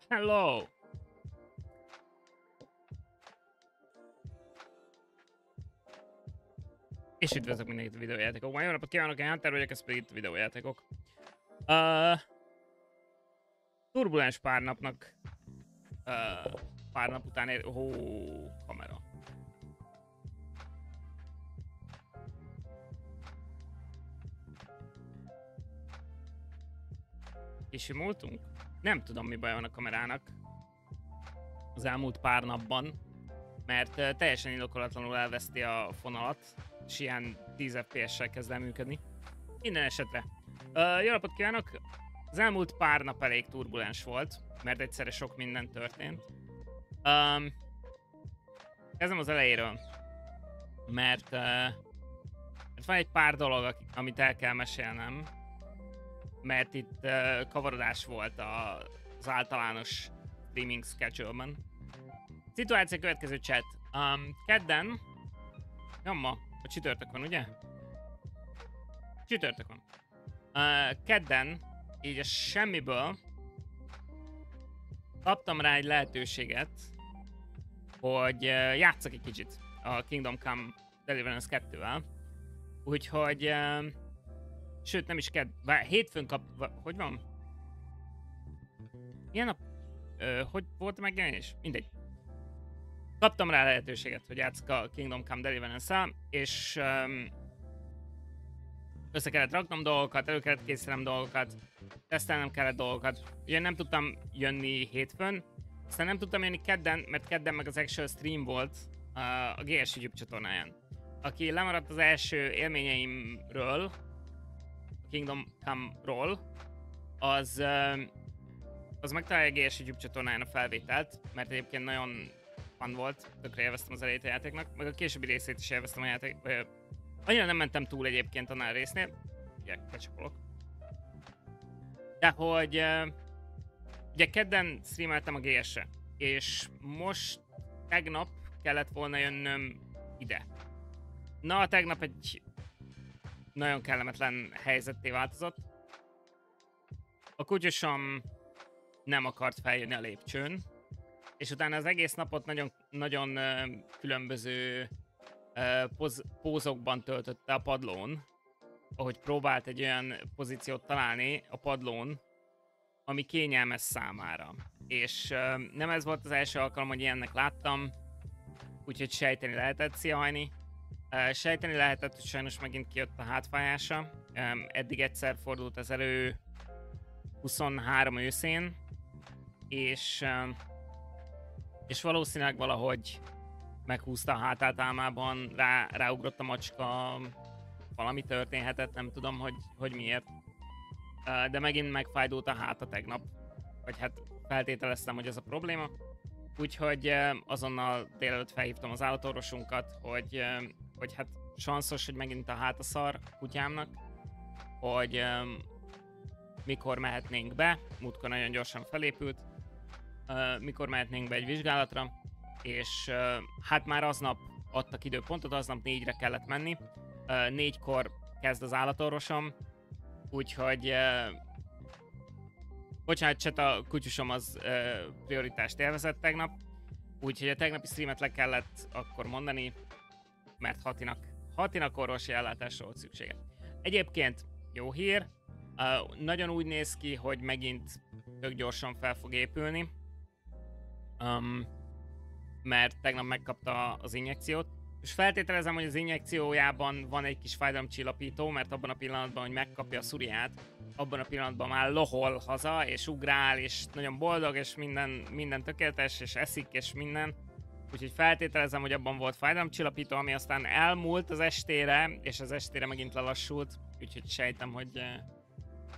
Hello! És üdvözlök mindenkit a videójátékokban. Jó napot kívánok, én Hunter vagyok, ez pedig itt a videójátékok. Turbulens pár napnak... pár nap után ér... kamera. Kisimultunk? Nem tudom, mi baj van a kamerának az elmúlt pár napban, mert teljesen indokolatlanul elveszti a fonalat, és ilyen 10 FPS-sel kezd el működni. Minden esetre. Jó napot kívánok! Az elmúlt pár nap elég turbulens volt, mert egyszerre sok minden történt. Kezdem az elejéről, mert van egy pár dolog, amit el kell mesélnem, mert itt kavarodás volt az általános streaming schedule-ben. Szituáció következő, chat. Kedden... Jamma, a csütörtök van, ugye? Csütörtök van. Kedden, így a semmiből kaptam rá egy lehetőséget, hogy játsszak egy kicsit a Kingdom Come Deliverance 2-vel. Úgyhogy... sőt, nem is hétfőn hogy van? Milyen nap? hogy volt a megjelenés? Mindegy. Kaptam rá lehetőséget, hogy játsszak a Kingdom Come Deliverance-szel, és össze kellett raknom dolgokat, elő kellett készítenem dolgokat, tesztelnem kellett dolgokat. Ugye nem tudtam jönni hétfőn, aztán nem tudtam jönni kedden, mert kedden meg az actual stream volt a GS YouTube csatornáján. Aki lemaradt az első élményeimről, a Kingdom Come-ról, az megtalálja a GS YouTube csatornáján a felvételt, mert egyébként nagyon fun volt, tökre élveztem az elejét a játéknak, meg a későbbi részét is élveztem a játék. Annyira nem mentem túl egyébként annál a résznél, ugye becsapolok. De hogy ugye kedden streameltem a GS-re, és most tegnap kellett volna jönnöm ide. Na, tegnap egy nagyon kellemetlen helyzetté változott. A kutyusom nem akart feljönni a lépcsőn, és utána az egész napot nagyon különböző pózokban töltötte a padlón, ahogy próbált egy olyan pozíciót találni a padlón, ami kényelmes számára. És nem ez volt az első alkalom, hogy ilyennek láttam, úgyhogy sejteni lehetett, szia Hajni. Sejteni lehetett, hogy sajnos megint kijött a hátfájása. Eddig egyszer fordult ez elő 23 őszén, és valószínűleg valahogy meghúzta a hátát álmában, ráugrott a macska, valami történhetett, nem tudom, hogy miért. De megint megfájdult a háta tegnap, vagy hát feltételeztem, hogy ez a probléma. Úgyhogy azonnal délelőtt felhívtam az állatorvosunkat, hogy hát sanszos, hogy megint a háta szar kutyámnak, hogy mikor mehetnénk be, múltkor nagyon gyorsan felépült, mikor mehetnénk be egy vizsgálatra, és hát már aznap adtak időpontot, aznap 4-re kellett menni. 4-kor kezd az állatorvosom, úgyhogy bocsánat, Cset, a kutyusom az prioritást élvezett tegnap, úgyhogy a tegnapi streamet le kellett akkor mondani, mert Hatinak orvosi ellátásra volt szüksége. Egyébként jó hír, nagyon úgy néz ki, hogy megint tök gyorsan fel fog épülni, mert tegnap megkapta az injekciót, és feltételezem, hogy az injekciójában van egy kis fájdalomcsillapító, mert abban a pillanatban, hogy megkapja a szuriát, abban a pillanatban már lohol haza, és ugrál, és nagyon boldog, és minden tökéletes, és eszik, és minden. Úgyhogy feltételezem, hogy abban volt fájdalomcsillapító, ami aztán elmúlt az estére, és az estére megint lelassult, úgyhogy sejtem, hogy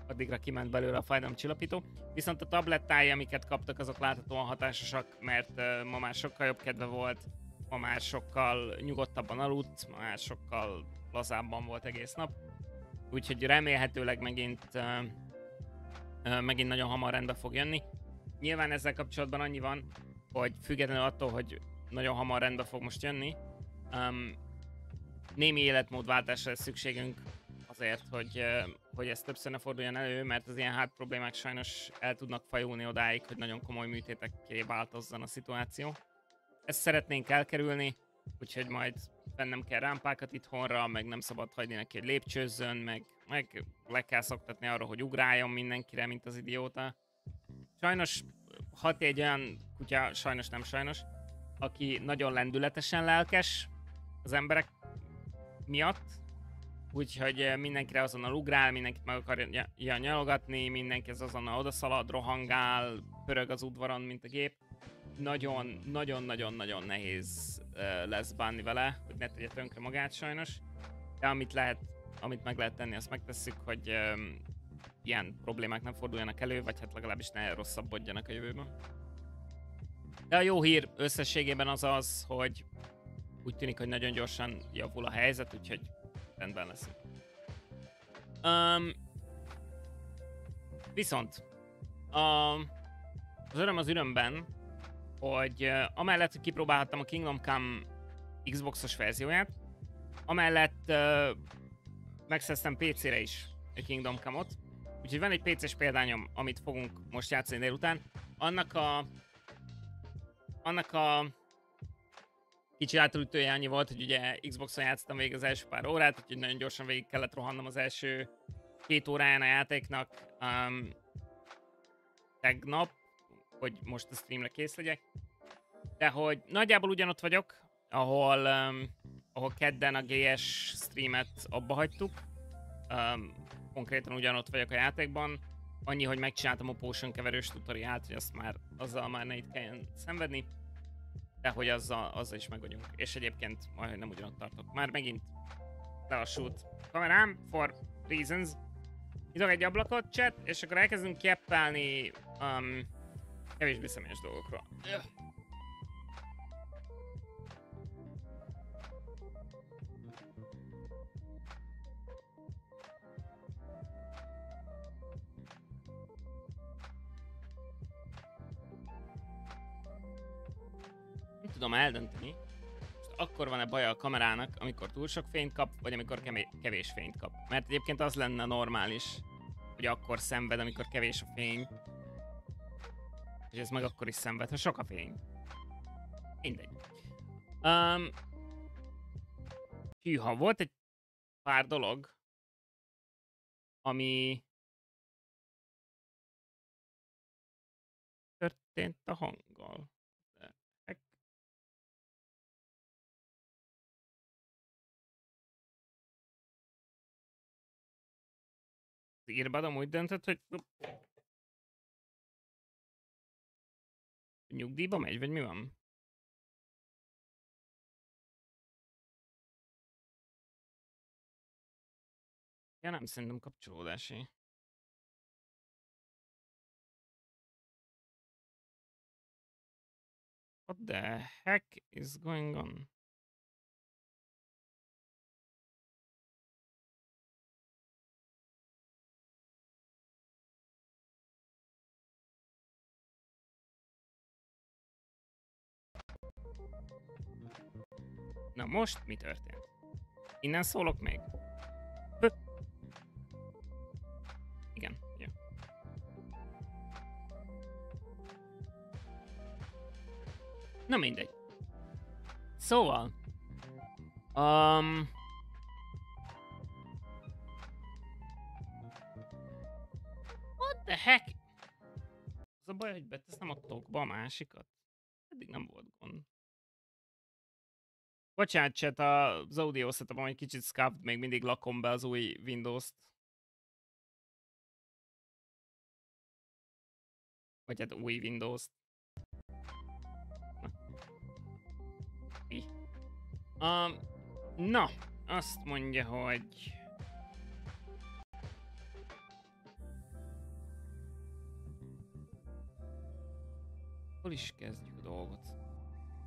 addigra kiment belőle a fájdalomcsillapító. Viszont a tablettái, amiket kaptak, azok láthatóan hatásosak, mert ma már sokkal jobb kedve volt, ma már sokkal nyugodtabban aludt, ma már sokkal lazábban volt egész nap. Úgyhogy remélhetőleg megint nagyon hamar rendbe fog jönni. Nyilván ezzel kapcsolatban annyi van, hogy függetlenül attól, hogy nagyon hamar rendbe fog most jönni, némi életmódváltásra lesz szükségünk azért, hogy ez többször ne forduljon elő, mert az ilyen hát problémák sajnos el tudnak fajulni odáig, hogy nagyon komoly műtétekké változzon a szituáció. Ezt szeretnénk elkerülni, úgyhogy majd vennem kell rámpákat itthonra, meg nem szabad hagyni neki, hogy lépcsőzzön, meg le kell szoktatni arra, hogy ugráljon mindenkire, mint az idióta. Sajnos Hati egy olyan kutya, sajnos nem sajnos, aki nagyon lendületesen lelkes az emberek miatt, úgyhogy mindenkire azonnal ugrál, mindenkit meg akarja nyalogatni, mindenki azonnal odaszalad, rohangál, pörög az udvaron, mint a gép. Nagyon nehéz lesz bánni vele, hogy ne tegye tönkre magát sajnos. De amit meg lehet tenni, azt megtesszük, hogy ilyen problémák nem forduljanak elő, vagy hát legalábbis ne rosszabbodjanak a jövőben. De a jó hír összességében az, hogy úgy tűnik, hogy nagyon gyorsan javul a helyzet, úgyhogy rendben lesz. Viszont az öröm az örömben, hogy amellett, hogy kipróbálhattam a Kingdom Come Xboxos verzióját, amellett megszereztem PC-re is a Kingdom Come-ot, úgyhogy van egy PC-s példányom, amit fogunk most játszani délután. Annak a kicsi átültője annyi volt, hogy ugye Xboxon játszottam végig az első pár órát, úgyhogy nagyon gyorsan végig kellett rohannom az első 2 óráján a játéknak. Tegnap, hogy most a streamre kész legyek. De hogy nagyjából ugyanott vagyok, ahol kedden a GS streamet abba hagytuk. Konkrétan ugyanott vagyok a játékban. Annyi, hogy megcsináltam a potion keverős tutoriált, hogy azzal már ne itt kelljen szenvedni. De hogy azzal is meg vagyunk. És egyébként majd nem ugyanott tartok. Már megint lelassult kamerám, for reasons. Nyitok egy ablakot, chat, és akkor elkezdünk keppelni kevésbé személyes dolgokról. Nem tudom eldönteni, most akkor van-e baj a kamerának, amikor túl sok fényt kap, vagy amikor kevés fényt kap. Mert egyébként az lenne normális, hogy akkor szenved, amikor kevés a fény. És ez meg akkor is szenved, ha sok a fény. Mindegy. Hűha, volt egy pár dolog, ami történt a hanggal. Az írpadom úgy döntött, hogy nyugdíjba megy, vagy mi van? Ja nem, szerintem kapcsolódási. What the heck is going on? Na most mi történt? Innen szólok még? Igen, jó. Na mindegy. Szóval... What the heck? Az a baj, hogy beteszem a tokba a másikat. Eddig nem volt gond. Bocsánat, chat, az audio setupom egy kicsit scuffed, még mindig lakom be az új Windows-t. Vagy hát új Windows-t. Na, azt mondja, hogy... Hol is kezdjük a dolgot?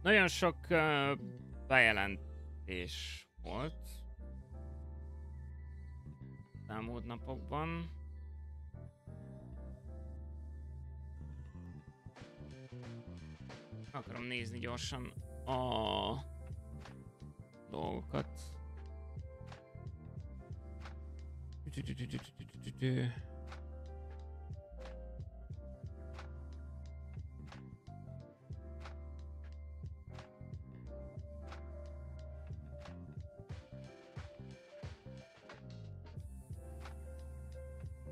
Nagyon sok bejelentés volt elmúlt napokban. Akarom nézni gyorsan a dolgokat.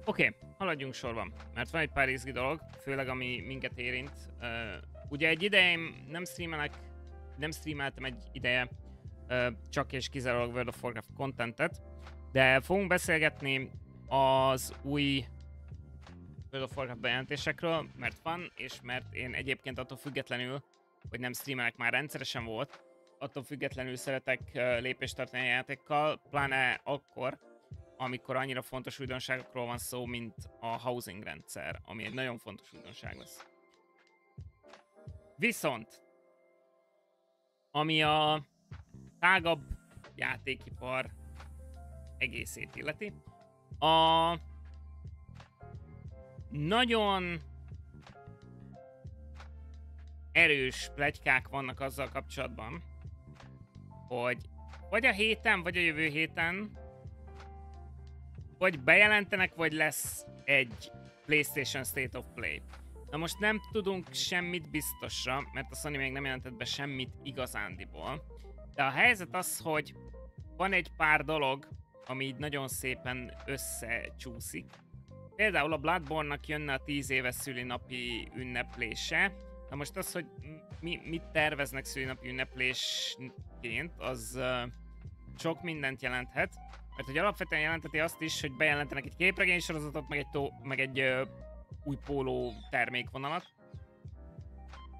Oké, haladjunk sorban, mert van egy pár izgi dolog, főleg ami minket érint. Ugye egy ideje nem streameltem egy ideje csak és kizárólag World of Warcraft contentet, de fogunk beszélgetni az új World of Warcraft bejelentésekről, mert van, és mert én egyébként attól függetlenül, hogy nem streamelek már rendszeresen volt, attól függetlenül szeretek lépést tartani a játékkal, pláne akkor, amikor annyira fontos újdonságokról van szó, mint a housing rendszer, ami egy nagyon fontos újdonság lesz. Viszont, ami a tágabb játékipar egészét illeti, a nagyon erős pletykák vannak azzal kapcsolatban, hogy vagy a héten, vagy a jövő héten vagy bejelentenek, vagy lesz egy PlayStation State of Play. Na most nem tudunk semmit biztosra, mert a Sony még nem jelentett be semmit igazándiból. De a helyzet az, hogy van egy pár dolog, ami így nagyon szépen összecsúszik. például a Bloodborne-nak jönne a 10 éves szülinapi ünneplése. Na most az, hogy mit terveznek szülinapi ünneplésként, az sok mindent jelenthet. Mert hogy alapvetően jelentheti azt is, hogy bejelentenek egy képregénysorozatot, meg egy új póló termékvonalat.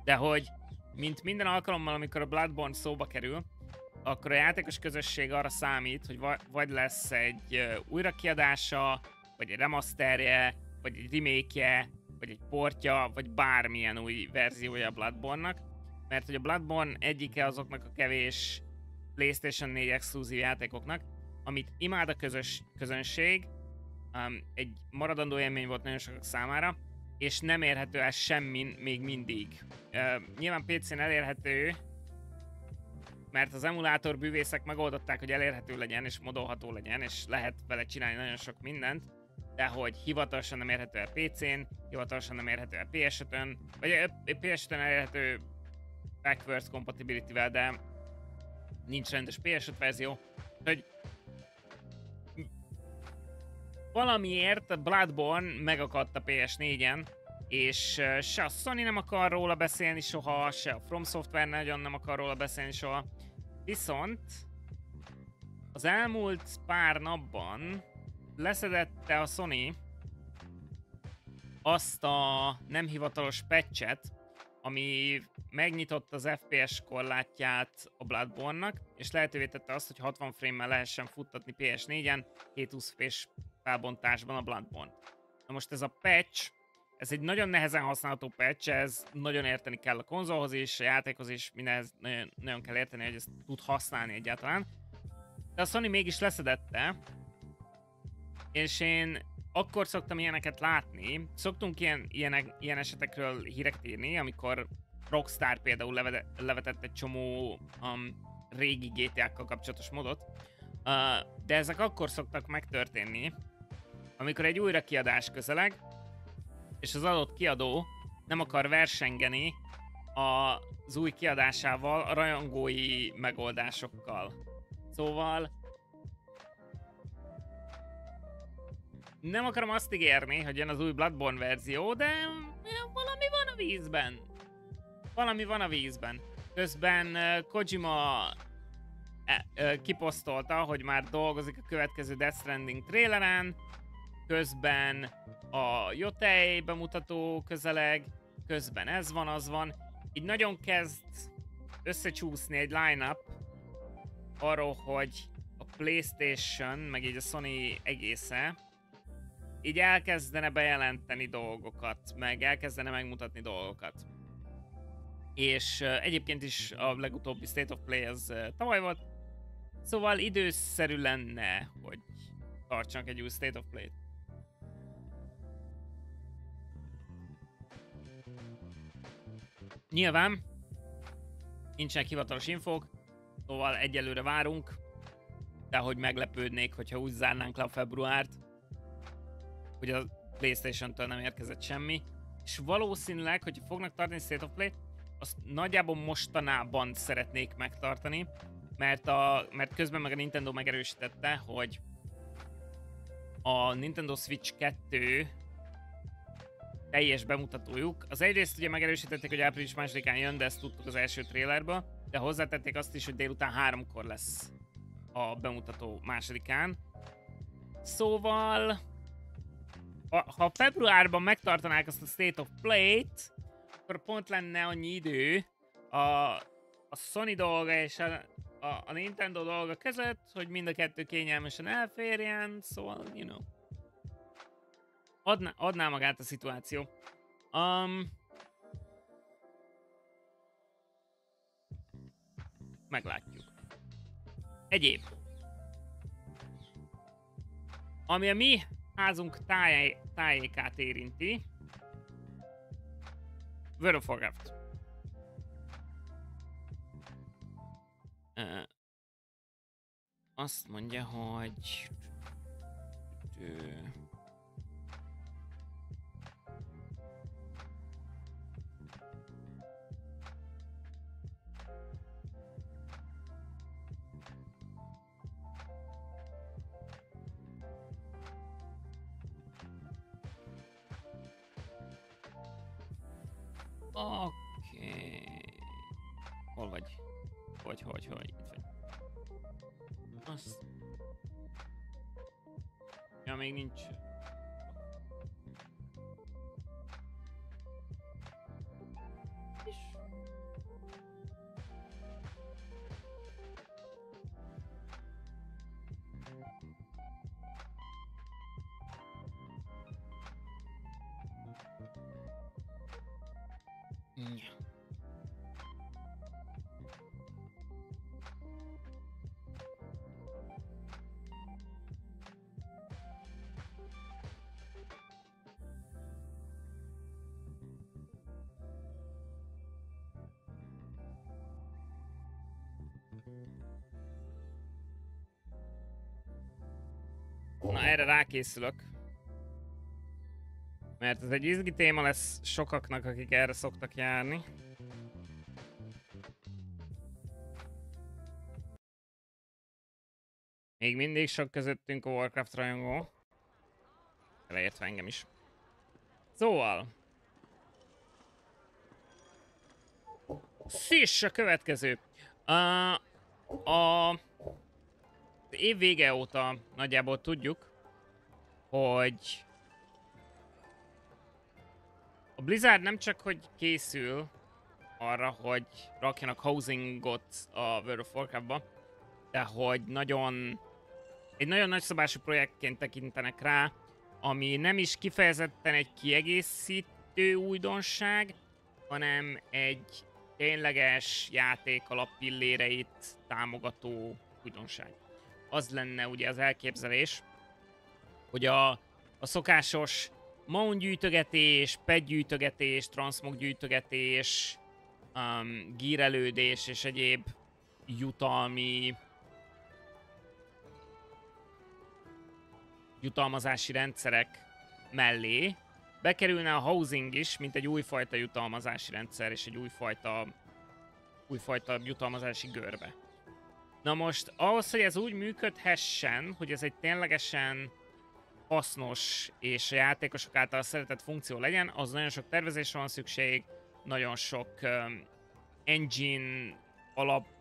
De hogy, mint minden alkalommal, amikor a Bloodborne szóba kerül, akkor a játékos közösség arra számít, hogy vagy lesz egy újrakiadása, vagy egy remasterje, vagy egy remake-je, vagy egy portja, vagy bármilyen új verziója a Bloodborne-nak. Mert hogy a Bloodborne egyike azoknak a kevés PlayStation 4 exkluzív játékoknak, amit imád a közönség, egy maradandó élmény volt nagyon sokak számára, és nem érhető el semmin még mindig. Nyilván PC-n elérhető, mert az emulátor bűvészek megoldották, hogy elérhető legyen, és modolható legyen, és lehet vele csinálni nagyon sok mindent, de hogy hivatalosan nem érhető el PC-n, hivatalosan nem érhető el PS5-ön, vagy PS5-ön elérhető backwards compatibility-vel, de nincs rendes PS5 verzió. Hogy valamiért a Bloodborne megakadt a PS4-en, és se a Sony nem akar róla beszélni soha, se a From Software nagyon nem akar róla beszélni soha. Viszont az elmúlt pár napban leszedette a Sony azt a nem hivatalos patchet, ami megnyitott az FPS korlátját a Bloodborne-nak, és lehetővé tette azt, hogy 60 frame-mel lehessen futtatni PS4-en, 720 FPS felbontásban a Bloodborne. Na most ez a patch, ez egy nagyon nehezen használható patch, ez nagyon érteni kell a konzolhoz is, a játékhoz is, mindenhez nagyon kell érteni, hogy ezt tud használni egyáltalán. De a Sony mégis leszedette, és én akkor szoktam ilyeneket látni, szoktunk ilyen esetekről híreket írni, amikor Rockstar például levetett egy csomó régi GTA-kkal kapcsolatos modot, de ezek akkor szoktak megtörténni, amikor egy újrakiadás közeleg, és az adott kiadó nem akar versengeni az új kiadásával, a rajongói megoldásokkal. Szóval nem akarom azt ígérni, hogy jön az új Bloodborne verzió, de valami van a vízben. Valami van a vízben. Közben Kojima kiposztolta, hogy már dolgozik a következő Death Stranding traileren, közben a Yotei bemutató közeleg, közben ez van, az van. Így nagyon kezd összecsúszni egy line-up arról, hogy a PlayStation, meg így a Sony egésze így elkezdene bejelenteni dolgokat, meg elkezdene megmutatni dolgokat. És egyébként is a legutóbbi State of Play az tavaly volt, szóval időszerű lenne, hogy tartsanak egy új State of Play-t. Nyilván nincsenek hivatalos infók, szóval egyelőre várunk, de hogy meglepődnék, hogyha úgy zárnánk le a februárt, hogy a PlayStation-től nem érkezett semmi, és valószínűleg, hogy fognak tartani State of Play-t, azt nagyjából mostanában szeretnék megtartani, mert közben meg a Nintendo megerősítette, hogy a Nintendo Switch 2 teljes bemutatójuk. Az egyrészt ugye megerősítették, hogy április 2-án jön, de ezt tudtuk az első trailerből, de hozzátették azt is, hogy délután 3-kor lesz a bemutató 2-án. Szóval ha februárban megtartanák azt a State of Play-t, akkor pont lenne annyi idő a Sony dolga és a Nintendo dolga között, hogy mind a kettő kényelmesen elférjen, szóval, you know. Adná magát a szituáció. Meglátjuk. Egyéb. Ami a mi házunk tájékát érinti, World of Warcraft. Azt mondja, hogy Oké. Hol vagy? Hogy? Itt vagy. Azt... Ja, még nincs. Na, erre rákészülök. Mert ez egy izgi téma lesz sokaknak, akik erre szoktak járni. Még mindig sok közöttünk a Warcraft rajongó. Beleértve engem is. Szóval. Sziss a következő. A év vége óta nagyjából tudjuk, hogy a Blizzard nem csak hogy készül arra, hogy rakjanak housingot a World of Warcraftba, de hogy egy nagyon nagyszabású projektként tekintenek rá, ami nem is kifejezetten egy kiegészítő újdonság, hanem egy tényleges játék alappilléreit támogató újdonság. Az lenne ugye az elképzelés, hogy a szokásos mount gyűjtögetés, pet gyűjtögetés, transmog gyűjtögetés, gírelődés és egyéb jutalmazási rendszerek mellé bekerülne a housing is, mint egy újfajta jutalmazási rendszer és egy újfajta jutalmazási görbe. Na most, ahhoz, hogy ez úgy működhessen, hogy ez egy ténylegesen hasznos és a játékosok által szeretett funkció legyen, az nagyon sok tervezésre van szükség, nagyon sok engine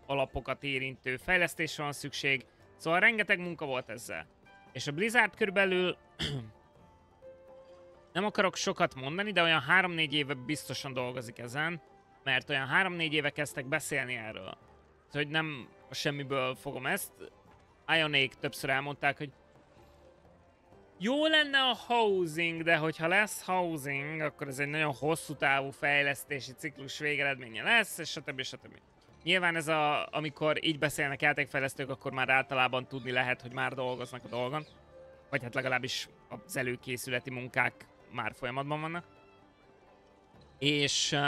alapokat érintő fejlesztésre van szükség, szóval rengeteg munka volt ezzel. És a Blizzard körülbelül nem akarok sokat mondani, de olyan 3-4 éve biztosan dolgozik ezen, mert olyan 3-4 éve kezdtek beszélni erről. Hogy nem a semmiből fogom ezt. Ionék többször elmondták, hogy jó lenne a housing, de hogyha lesz housing, akkor ez egy nagyon hosszú távú fejlesztési ciklus végeredménye lesz, és stb. Nyilván ez amikor így beszélnek játékfejlesztők, akkor már általában tudni lehet, hogy már dolgoznak a dolgon. Vagy hát legalábbis az előkészületi munkák már folyamatban vannak. És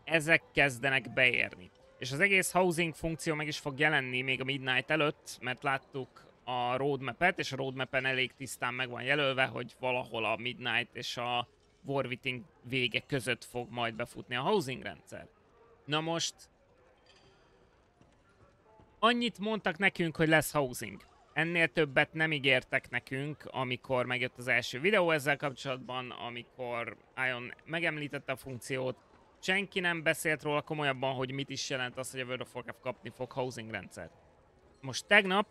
ezek kezdenek beérni. És az egész housing funkció meg is fog jelenni még a Midnight előtt, mert láttuk a roadmap-et, és a roadmap-en elég tisztán meg van jelölve, hogy valahol a Midnight és a Warwitting vége között fog majd befutni a housing rendszer. Na most annyit mondtak nekünk, hogy lesz housing. Ennél többet nem ígértek nekünk, amikor megjött az első videó ezzel kapcsolatban, amikor Ion megemlítette a funkciót. Senki nem beszélt róla komolyabban, hogy mit is jelent az, hogy a World of Warcraft kapni fog housing rendszert. Most tegnap,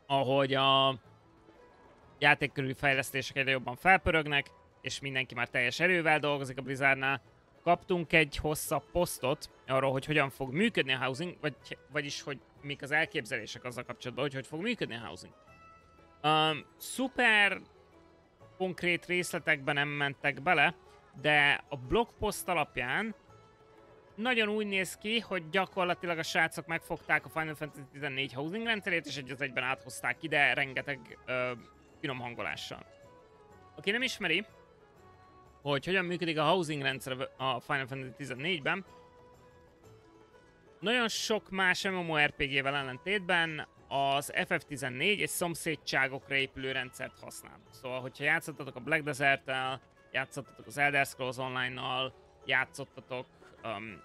ahogy a játék körüli fejlesztések egyre jobban felpörögnek, és mindenki már teljes erővel dolgozik a Blizzardnál, kaptunk egy hosszabb posztot arról, hogy hogyan fog működni a housing, vagyis hogy mik az elképzelések azzal kapcsolatban, hogy fog működni a housing. Szuper konkrét részletekben nem mentek bele, de a blogpost alapján nagyon úgy néz ki, hogy gyakorlatilag a srácok megfogták a Final Fantasy 14 housing rendszerét, és egy az egyben áthozták ide rengeteg finom hangolással. Aki nem ismeri, hogy hogyan működik a housing rendszer a Final Fantasy 14-ben, nagyon sok más MMORPG-vel ellentétben az FF14 egy szomszédságokra épülő rendszert használ. Szóval, hogyha játszottatok a Black Desert-tel, játszottatok az Elder Scrolls Online-nal, játszottatok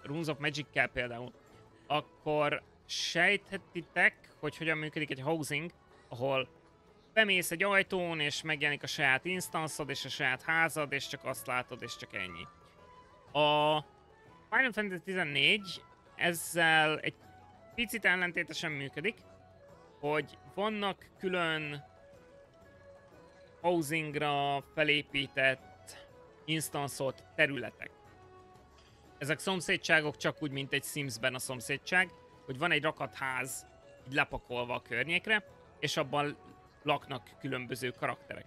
Runes of Magic-kel például, akkor sejthetitek, hogy hogyan működik egy housing, ahol bemész egy ajtón, és megjelenik a saját instanszod, és a saját házad, és csak azt látod, és csak ennyi. A Final Fantasy 14 ezzel egy picit ellentétesen működik, hogy vannak külön housingra felépített, instancolt területek. Ezek szomszédságok csak úgy, mint egy Simsben a szomszédság, hogy van egy rakatház így lepakolva a környékre, és abban laknak különböző karakterek.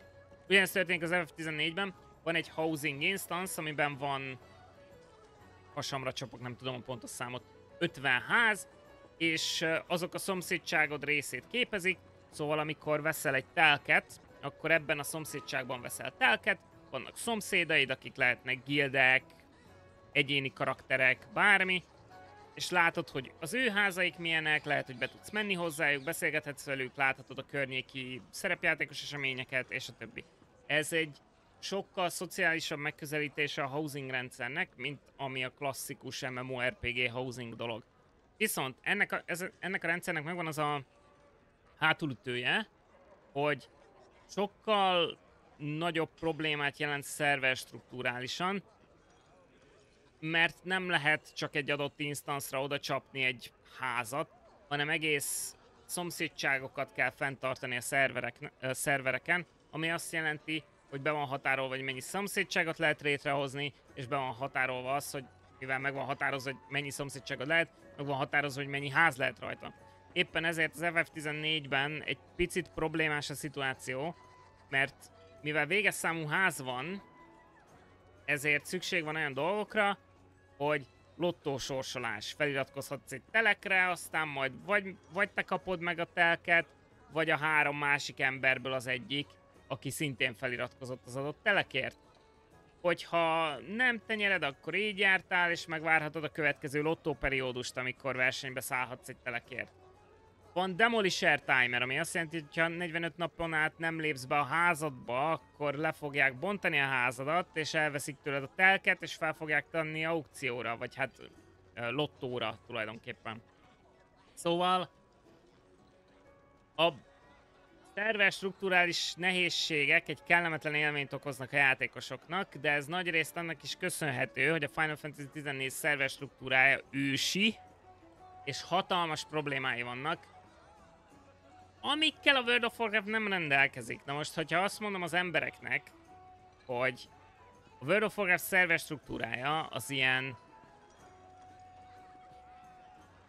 Ugyanezt történik az FF14-ben, van egy housing instance, amiben van, hasamra csapok, nem tudom a pontos számot, 50 ház, és azok a szomszédságod részét képezik, szóval amikor veszel egy telket, akkor ebben a szomszédságban veszel telket, vannak szomszédaid, akik lehetnek gildek, egyéni karakterek, bármi, és látod, hogy az ő házaik milyenek, lehet, hogy be tudsz menni hozzájuk, beszélgethetsz velük, láthatod a környéki szerepjátékos eseményeket, és a többi. Ez egy sokkal szociálisabb megközelítése a housing rendszernek, mint ami a klasszikus MMORPG housing dolog. Viszont ennek a rendszernek megvan az a hátulütője, hogy sokkal nagyobb problémát jelent szerver strukturálisan, mert nem lehet csak egy adott instanszra oda csapni egy házat, hanem egész szomszédságokat kell fenntartani a szervereken, ami azt jelenti, hogy be van határolva, hogy mennyi szomszédságot lehet létrehozni, és be van határolva az, hogy mivel meg van határozva, hogy mennyi szomszédságot lehet, meg van határozva, hogy mennyi ház lehet rajta. Éppen ezért az FF14-ben egy picit problémás a szituáció, mert mivel véges számú ház van, ezért szükség van olyan dolgokra, hogy lottósorsolás. Feliratkozhatsz egy telekre, aztán majd vagy te kapod meg a telket, vagy a 3 másik emberből az egyik, aki szintén feliratkozott az adott telekért. Hogyha nem te nyered, akkor így jártál, és megvárhatod a következő lottóperiódust, amikor versenybe szállhatsz egy telekért. Van Demolisher Timer, ami azt jelenti, hogy ha 45 napon át nem lépsz be a házadba, akkor le fogják bontani a házadat, és elveszik tőled a telket, és fel fogják tenni aukcióra, vagy hát lottóra tulajdonképpen. Szóval a szerver strukturális nehézségek egy kellemetlen élményt okoznak a játékosoknak, de ez nagyrészt annak is köszönhető, hogy a Final Fantasy 14 szerver struktúrája ősi, és hatalmas problémái vannak, amikkel a World of Warcraft nem rendelkezik. Na most, hogyha azt mondom az embereknek, hogy a World of Warcraft szerver struktúrája az ilyen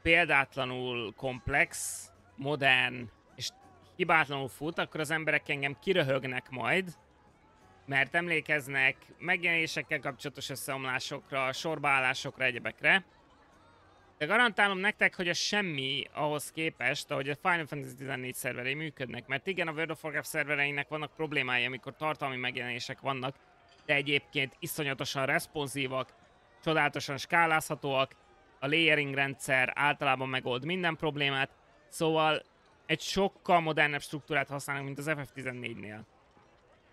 példátlanul komplex, modern és hibátlanul fut, akkor az emberek engem kiröhögnek majd, mert emlékeznek megjelenésekkel kapcsolatos összeomlásokra, sorbaállásokra, egyebekre. De garantálom nektek, hogy ez semmi ahhoz képest, ahogy a Final Fantasy 14 szerverei működnek. Mert igen, a World of Warcraft szervereinek vannak problémái, amikor tartalmi megjelenések vannak, de egyébként iszonyatosan responsívak, csodálatosan skálázhatóak, a layering rendszer általában megold minden problémát, szóval egy sokkal modernebb struktúrát használnak, mint az FF14-nél.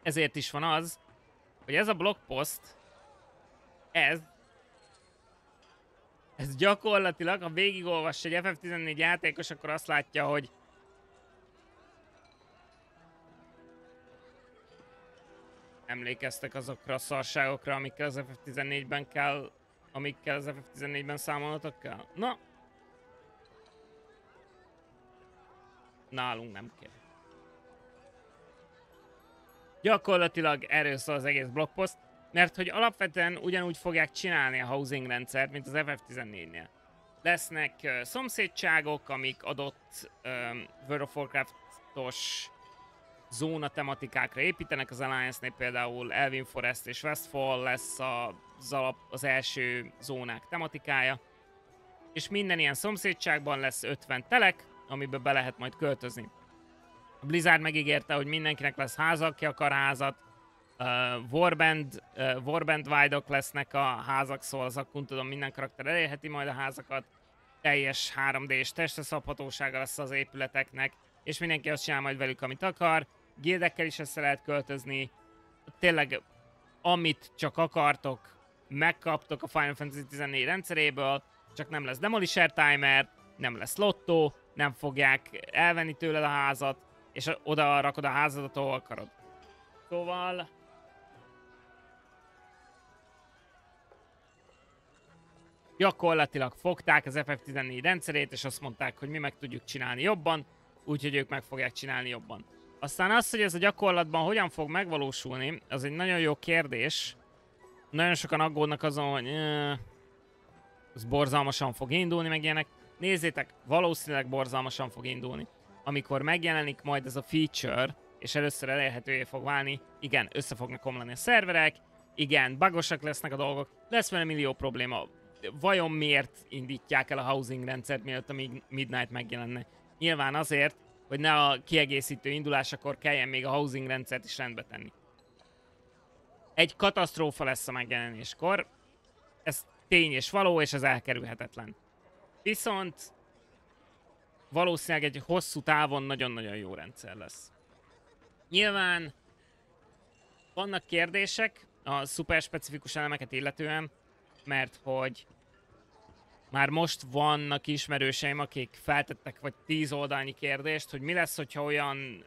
Ezért is van az, hogy ez a blogpost, ez gyakorlatilag, ha végigolvassa egy FF14 játékos, akkor azt látja, hogy emlékeztek azokra a szarságokra, amikkel az FF14-ben kell, amikkel az FF14-ben számolnotok kell? Na! Nálunk nem kell. Gyakorlatilag erről szól az egész blogpost, mert hogy alapvetően ugyanúgy fogják csinálni a housing rendszert, mint az FF14-nél. Lesznek szomszédságok, amik adott World of Warcraft-os zóna tematikákra építenek. Az Alliance-nél például Elwyn Forest és Westfall lesz az első zónák tematikája. És minden ilyen szomszédságban lesz 50 telek, amiben be lehet majd költözni. A Blizzard megígérte, hogy mindenkinek lesz háza, aki akar házat. Warband Wide-ok lesznek a házak, szóval az akkun tudom, minden karakter elérheti majd a házakat. Teljes 3D-s testre szabhatósága lesz az épületeknek, és mindenki azt csinál majd velük, amit akar. Gildekkel is össze lehet költözni. Tényleg, amit csak akartok, megkaptok a Final Fantasy 14 rendszeréből, csak nem lesz Demolisher Timer, nem lesz lottó, nem fogják elvenni tőled a házat, és oda rakod a házadat, ahol akarod. Szóval gyakorlatilag fogták az FF14 rendszerét, és azt mondták, hogy mi meg tudjuk csinálni jobban, úgyhogy ők meg fogják csinálni jobban. Aztán az, hogy ez a gyakorlatban hogyan fog megvalósulni, az egy nagyon jó kérdés. Nagyon sokan aggódnak azon, hogy ez borzalmasan fog indulni, meg ilyenek. Nézzétek, valószínűleg borzalmasan fog indulni. Amikor megjelenik majd ez a feature, és először elérhetővé fog válni, igen, össze fognak omlani a szerverek, igen, bugosak lesznek a dolgok, lesz vele millió probléma. Vajon miért indítják el a housing rendszert, mielőtt a Midnight megjelenne? Nyilván azért, hogy ne a kiegészítő indulásakor kelljen még a housing rendszert is rendbe tenni. Egy katasztrófa lesz a megjelenéskor, ez tény és való, és ez elkerülhetetlen. Viszont valószínűleg egy hosszú távon nagyon-nagyon jó rendszer lesz. Nyilván vannak kérdések a szuper specifikus elemeket illetően, mert hogy már most vannak ismerőseim, akik feltettek vagy 10 oldalnyi kérdést, hogy mi lesz, hogyha olyan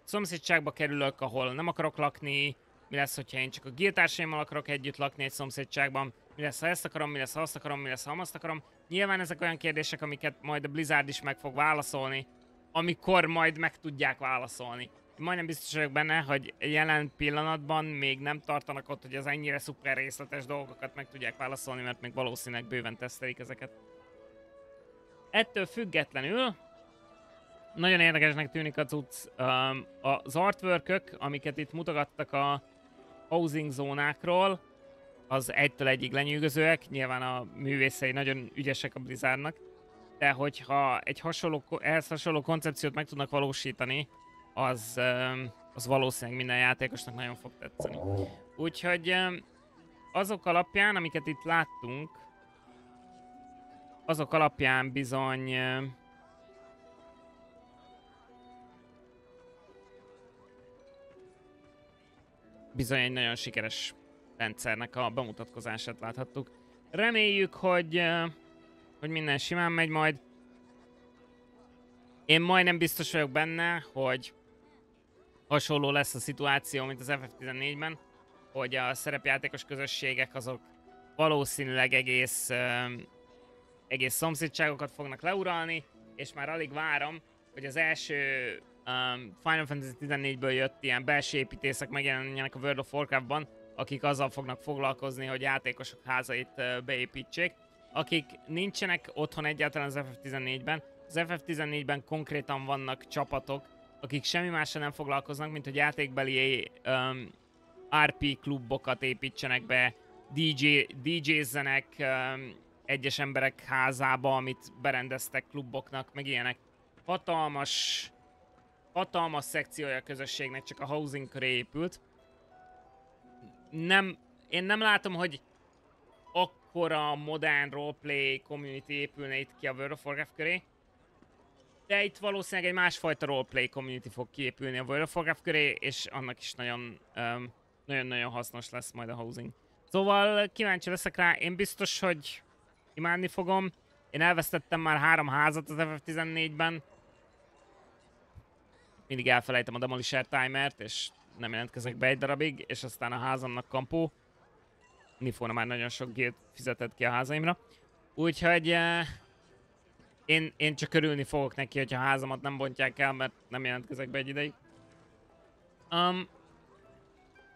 szomszédságba kerülök, ahol nem akarok lakni, mi lesz, hogyha én csak a guildtársaimmal akarok együtt lakni egy szomszédságban, mi lesz, ha ezt akarom, mi lesz, ha azt akarom, mi lesz, ha azt akarom. Nyilván ezek olyan kérdések, amiket majd a Blizzard is meg fog válaszolni, amikor majd meg tudják válaszolni. Majdnem biztos vagyok benne, hogy jelen pillanatban még nem tartanak ott, hogy az ennyire szuper részletes dolgokat meg tudják válaszolni, mert még valószínűleg bőven tesztelik ezeket. Ettől függetlenül nagyon érdekesnek tűnik a cucc. Az artworkök, amiket itt mutogattak a housing zónákról, az egytől egyig lenyűgözőek. Nyilván a művészei nagyon ügyesek a Blizzardnak, de hogyha egy ehhez hasonló koncepciót meg tudnak valósítani, az valószínűleg minden játékosnak nagyon fog tetszeni. Úgyhogy azok alapján, amiket itt láttunk, azok alapján bizony egy nagyon sikeres rendszernek a bemutatkozását láthattuk. Reméljük, hogy minden simán megy majd. Én majdnem biztos vagyok benne, hogy hasonló lesz a szituáció, mint az FF14-ben, hogy a szerepjátékos közösségek azok valószínűleg egész szomszédságokat fognak leuralni, és már alig várom, hogy az első Final Fantasy 14-ből jött ilyen belső építészek megjelenjenek a World of Warcraftban, akik azzal fognak foglalkozni, hogy játékosok házait beépítsék, akik nincsenek otthon egyáltalán az FF14-ben. Az FF14-ben konkrétan vannak csapatok, akik semmi mással nem foglalkoznak, mint hogy játékbeli RP klubokat építsenek be, DJ-zzenek egyes emberek házába, amit berendeztek kluboknak, meg ilyenek. Hatalmas szekciója a közösségnek csak a housing köré épült. Én nem látom, hogy akkora modern roleplay community épülne itt ki a World of Warcraft köré. De itt valószínűleg egy másfajta roleplay community fog kiépülni a World of Warcraft köré, és annak is nagyon-nagyon hasznos lesz majd a housing. Szóval kíváncsi leszek rá, én biztos, hogy imádni fogom. Én elvesztettem már 3 házat az FF14-ben. Mindig elfelejtem a Demolisher timert, és nem jelentkezek be egy darabig, és aztán a házamnak kampó. Nifóna már nagyon sok guild fizetett ki a házaimra. Úgyhogy én csak örülni fogok neki, hogyha a házamat nem bontják el, mert nem jelentkezek be egy ideig.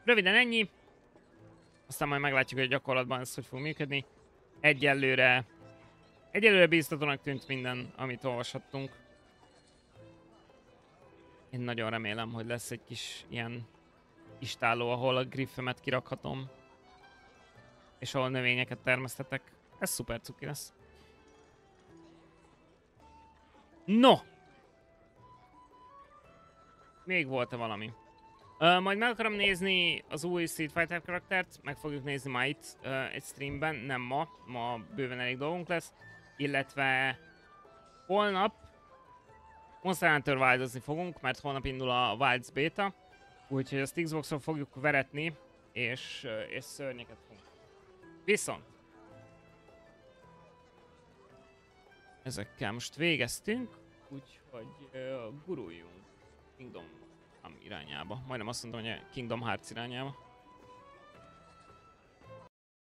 Röviden ennyi. Aztán majd meglátjuk, hogy a gyakorlatban ez hogy fog működni. Egyelőre bíztatónak tűnt minden, amit olvashattunk. Én nagyon remélem, hogy lesz egy kis ilyen istálló, ahol a griffemet kirakhatom. És ahol növényeket termesztetek. Ez szuper cuki lesz. No! Még volt-e valami? Majd meg akarom nézni az új Street Fighter karaktert, meg fogjuk nézni ma itt egy streamben, nem ma. Ma bőven elég dolgunk lesz. Illetve holnap Monster Hunter Wildozni fogunk, mert holnap indul a Wilds Beta. Úgyhogy azt Xboxon fogjuk veretni, és szörnyeket fogunk. Viszont ezekkel most végeztünk, úgyhogy guruljunk Kingdom irányába. Majdnem azt mondom, hogy Kingdom Hearts irányába.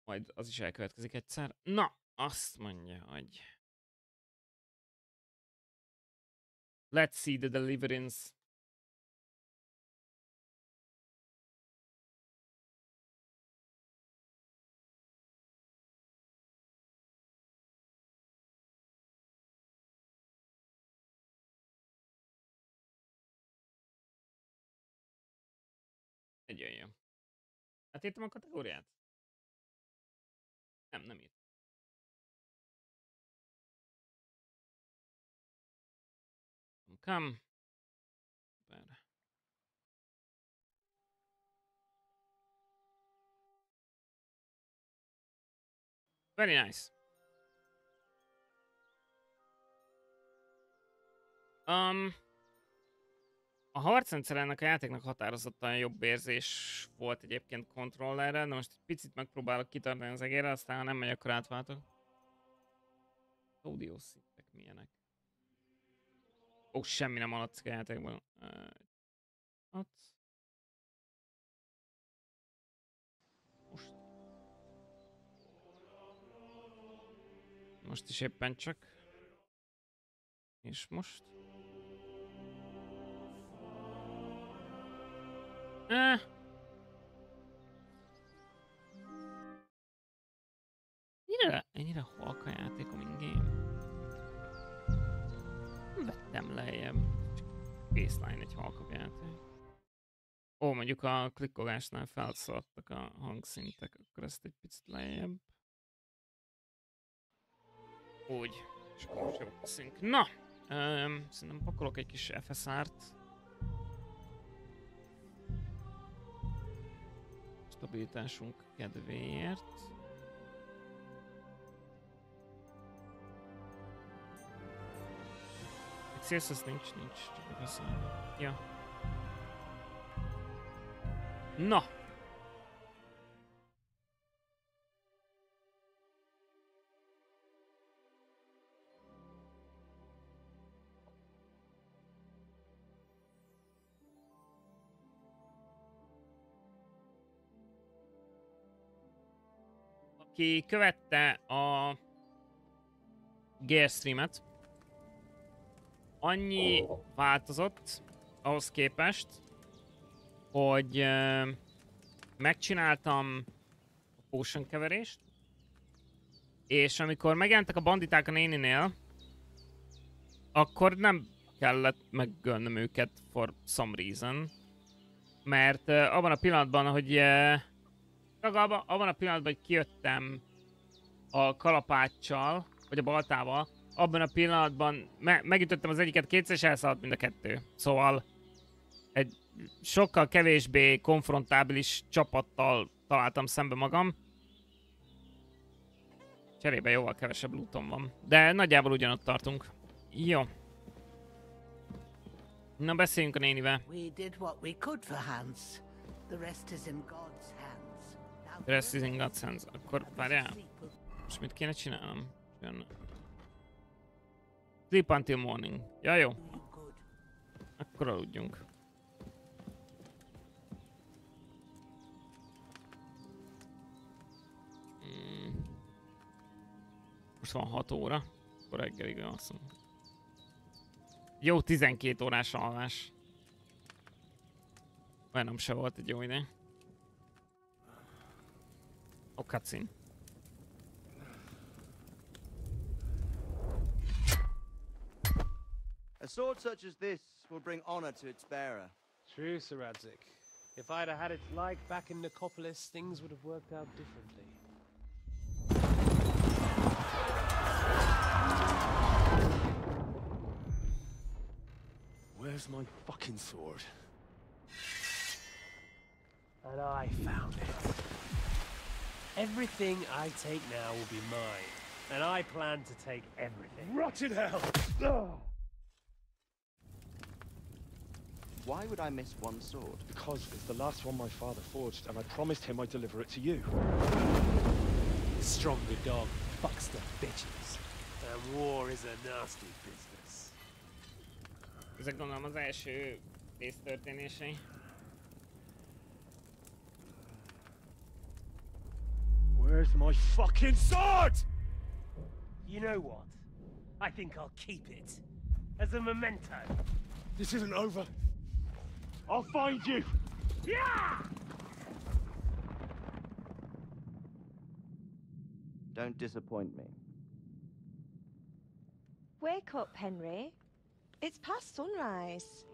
Majd az is elkövetkezik egyszer. Na, azt mondja, hogy... Let's see the Deliverance. Nagyon jó. Hát írtam a kategóriát? Nem írt. Come. Very nice. A harcrendszer ennek a játéknak határozottan jobb érzés volt egyébként kontrollerrel, de most egy picit megpróbálok kitartani az egérre, aztán ha nem megy, akkor átváltok. Audio szintek milyenek? Ó, semmi nem alatszik a játékban. Most. Most is éppen csak. És most? Ennyire halk a játékom in-game. Vettem lejjebb. Baseline egy halkabb játék. Ó, mondjuk a klikkogásnál felszaladtak a hangszintek, akkor ezt egy picit lejjebb. Úgy. És akkor most jobb leszünk. Na! Szerintem pakolok egy kis FSR-t. Stabilitásunk kedvéért. CSS nincs, csak beszélni. Ja. Na! Aki követte a Gear streamet, annyi változott ahhoz képest, hogy megcsináltam a potion keverést, és amikor megjelentek a banditák a néninél, akkor nem kellett meggölnöm őket for some reason, mert abban a pillanatban, hogy abban a pillanatban, hogy kijöttem a kalapáccsal, vagy a baltával, abban a pillanatban megütöttem az egyiket kétszer, és elszaladt mind a kettő. Szóval egy sokkal kevésbé konfrontábilis csapattal találtam szembe magam. Cserébe jóval kevesebb lootom van. De nagyjából ugyanott tartunk. Jó. Na, beszéljünk a nénivel. The rest is in God's hands. Akkor várjál. Most mit kéne csinálnom? Sleep until morning. Ja, jó. Akkor aludjunk. Most van 6 óra. Akkor reggelig alszom. Jó, 12 órás alvás. Olyan nem se volt egy jó ide. Oh, cutscene. A sword such as this will bring honor to its bearer. True, Sir Radzik. If I'd had its like back in Nicopolis, things would have worked out differently. Where's my fucking sword? And I found it. Everything I take now will be mine. And I plan to take everything. Rotted hell! Why would I miss one sword? Because it's the last one my father forged, and I promised him I'd deliver it to you. The stronger dog fucks the bitches. And war is a nasty business. Ezek gondolom az első rész történései. Where's my fucking sword? You know what? I think I'll keep it. As a memento. This isn't over. I'll find you! Yeah! Don't disappoint me. Wake up, Henry. It's past sunrise.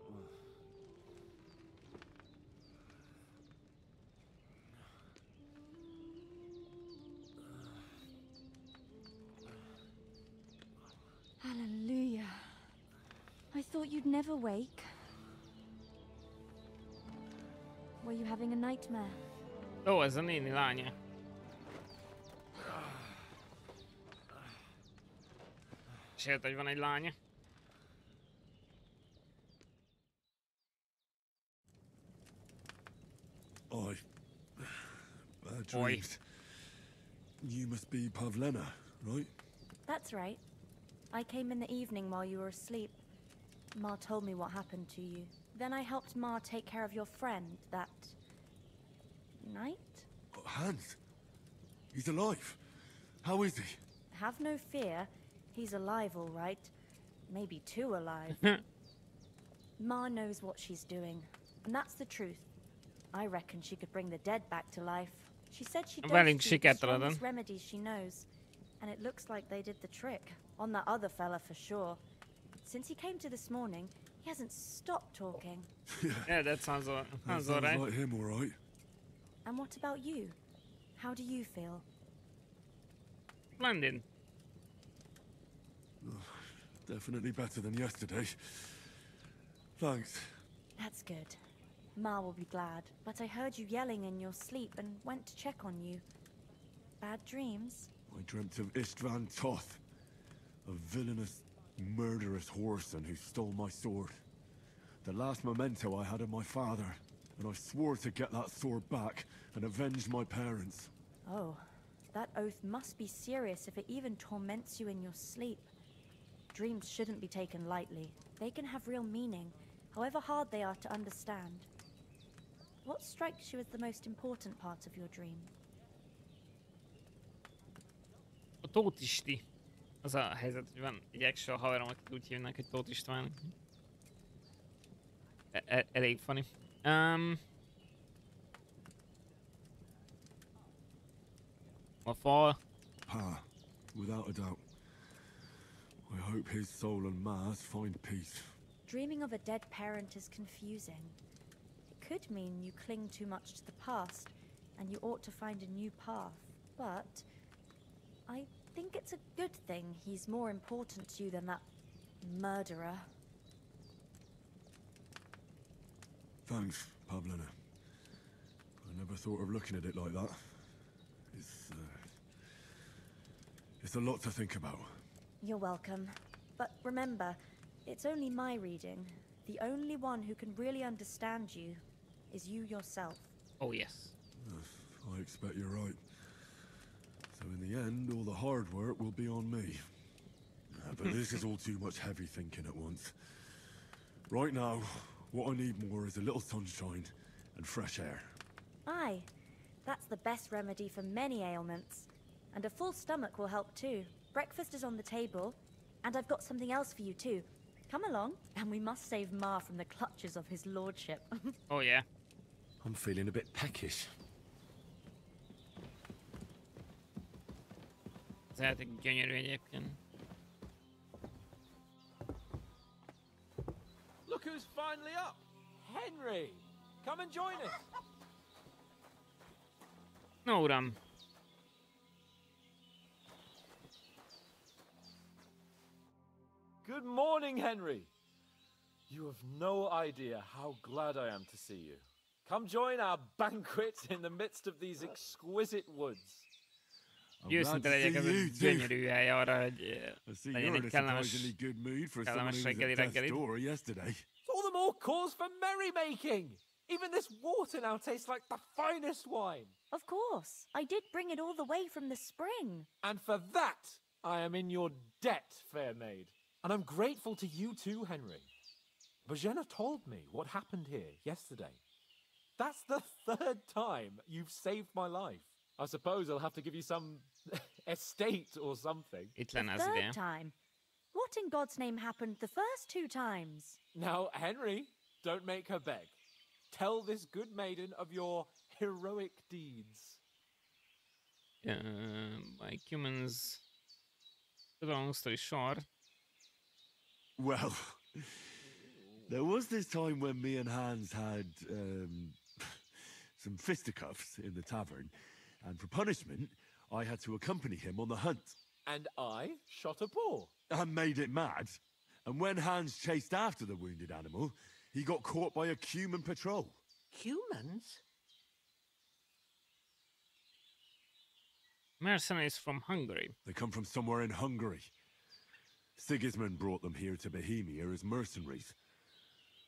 Hallelujah. I thought you'd never wake. Were you having a nightmare? Ó, ez a néni lánya. Sért, hogy van egy lánya. Bad dreams. You must be Pavlena, right? That's right. I came in the evening while you were asleep. Ma told me what happened to you. Then I helped Ma take care of your friend that night? Hans. He's alive. How is he? Have no fear. He's alive, all right. Maybe too alive. Ma knows what she's doing, and that's the truth. I reckon she could bring the dead back to life. She said she does Velünk the sikert strongest remedies she knows, and it looks like they did the trick on that other fella for sure. Since he came to this morning, he hasn't stopped talking. Yeah, that sounds That sounds sounds alright. like him, all right. And what about you? How do you feel? Splendid. Definitely better than yesterday. Thanks. That's good. Ma will be glad, but I heard you yelling in your sleep and went to check on you. Bad dreams? I dreamt of Istvan Toth, a villainous, murderous whoreson who stole my sword. The last memento I had of my father, and I swore to get that sword back and avenge my parents. Oh, that oath must be serious if it even torments you in your sleep. Dreams shouldn't be taken lightly. They can have real meaning, however hard they are to understand. What strikes you as the most important part of your dream? A Tóth Isti. Az a helyzet, hogy van egy extra haverom, akit úgy hívnak, hogy Tóth István. Elég funny. A fall. Pa, without a doubt. I hope his soul and Ma's find peace. Dreaming of a dead parent is confusing. It could mean you cling too much to the past, and you ought to find a new path. But I think it's a good thing he's more important to you than that murderer. Thanks, Pavlena. I never thought of looking at it like that. It's a lot to think about. You're welcome. But remember, it's only my reading. The only one who can really understand you is you yourself. Oh yes. I expect you're right. So in the end, all the hard work will be on me. But this is all too much heavy thinking at once. Right now, what I need more is a little sunshine and fresh air. Aye, that's the best remedy for many ailments. And a full stomach will help too. Breakfast is on the table, and I've got something else for you too. Come along, and we must save Ma from the clutches of his lordship. Oh yeah. I'm feeling a bit peckish. Ez elég gyönyörű egyébként. Look who's finally up! Henry! Come and join us! No uram. Good morning, Henry! You have no idea how glad I am to see you. Come join our banquet in the midst of these exquisite woods. Őszinte legyek, ez egy gyönyörű hely arra, hogy legyen egy kellemes reggeli reggeli. It's all the more cause for merrymaking! Even this water now tastes like the finest wine. Of course, I did bring it all the way from the spring. And for that, I am in your debt, fair maid. And I'm grateful to you too, Henry. Bojena told me what happened here yesterday. That's the third time you've saved my life. I suppose I'll have to give you some estate or something. Itt The lenne az third ideje. time. What in God's name happened the first 2 times? Now, Henry, don't make her beg. Tell this good maiden of your heroic deeds. By humans. Long story short. Well, there was this time when me and Hans had some fisticuffs in the tavern, and for punishment, I had to accompany him on the hunt. And I shot a boar. I made it mad, and when Hans chased after the wounded animal, he got caught by a human patrol. Humans? Mercenaries from Hungary. They come from somewhere in Hungary. Sigismund brought them here to Bohemia as mercenaries.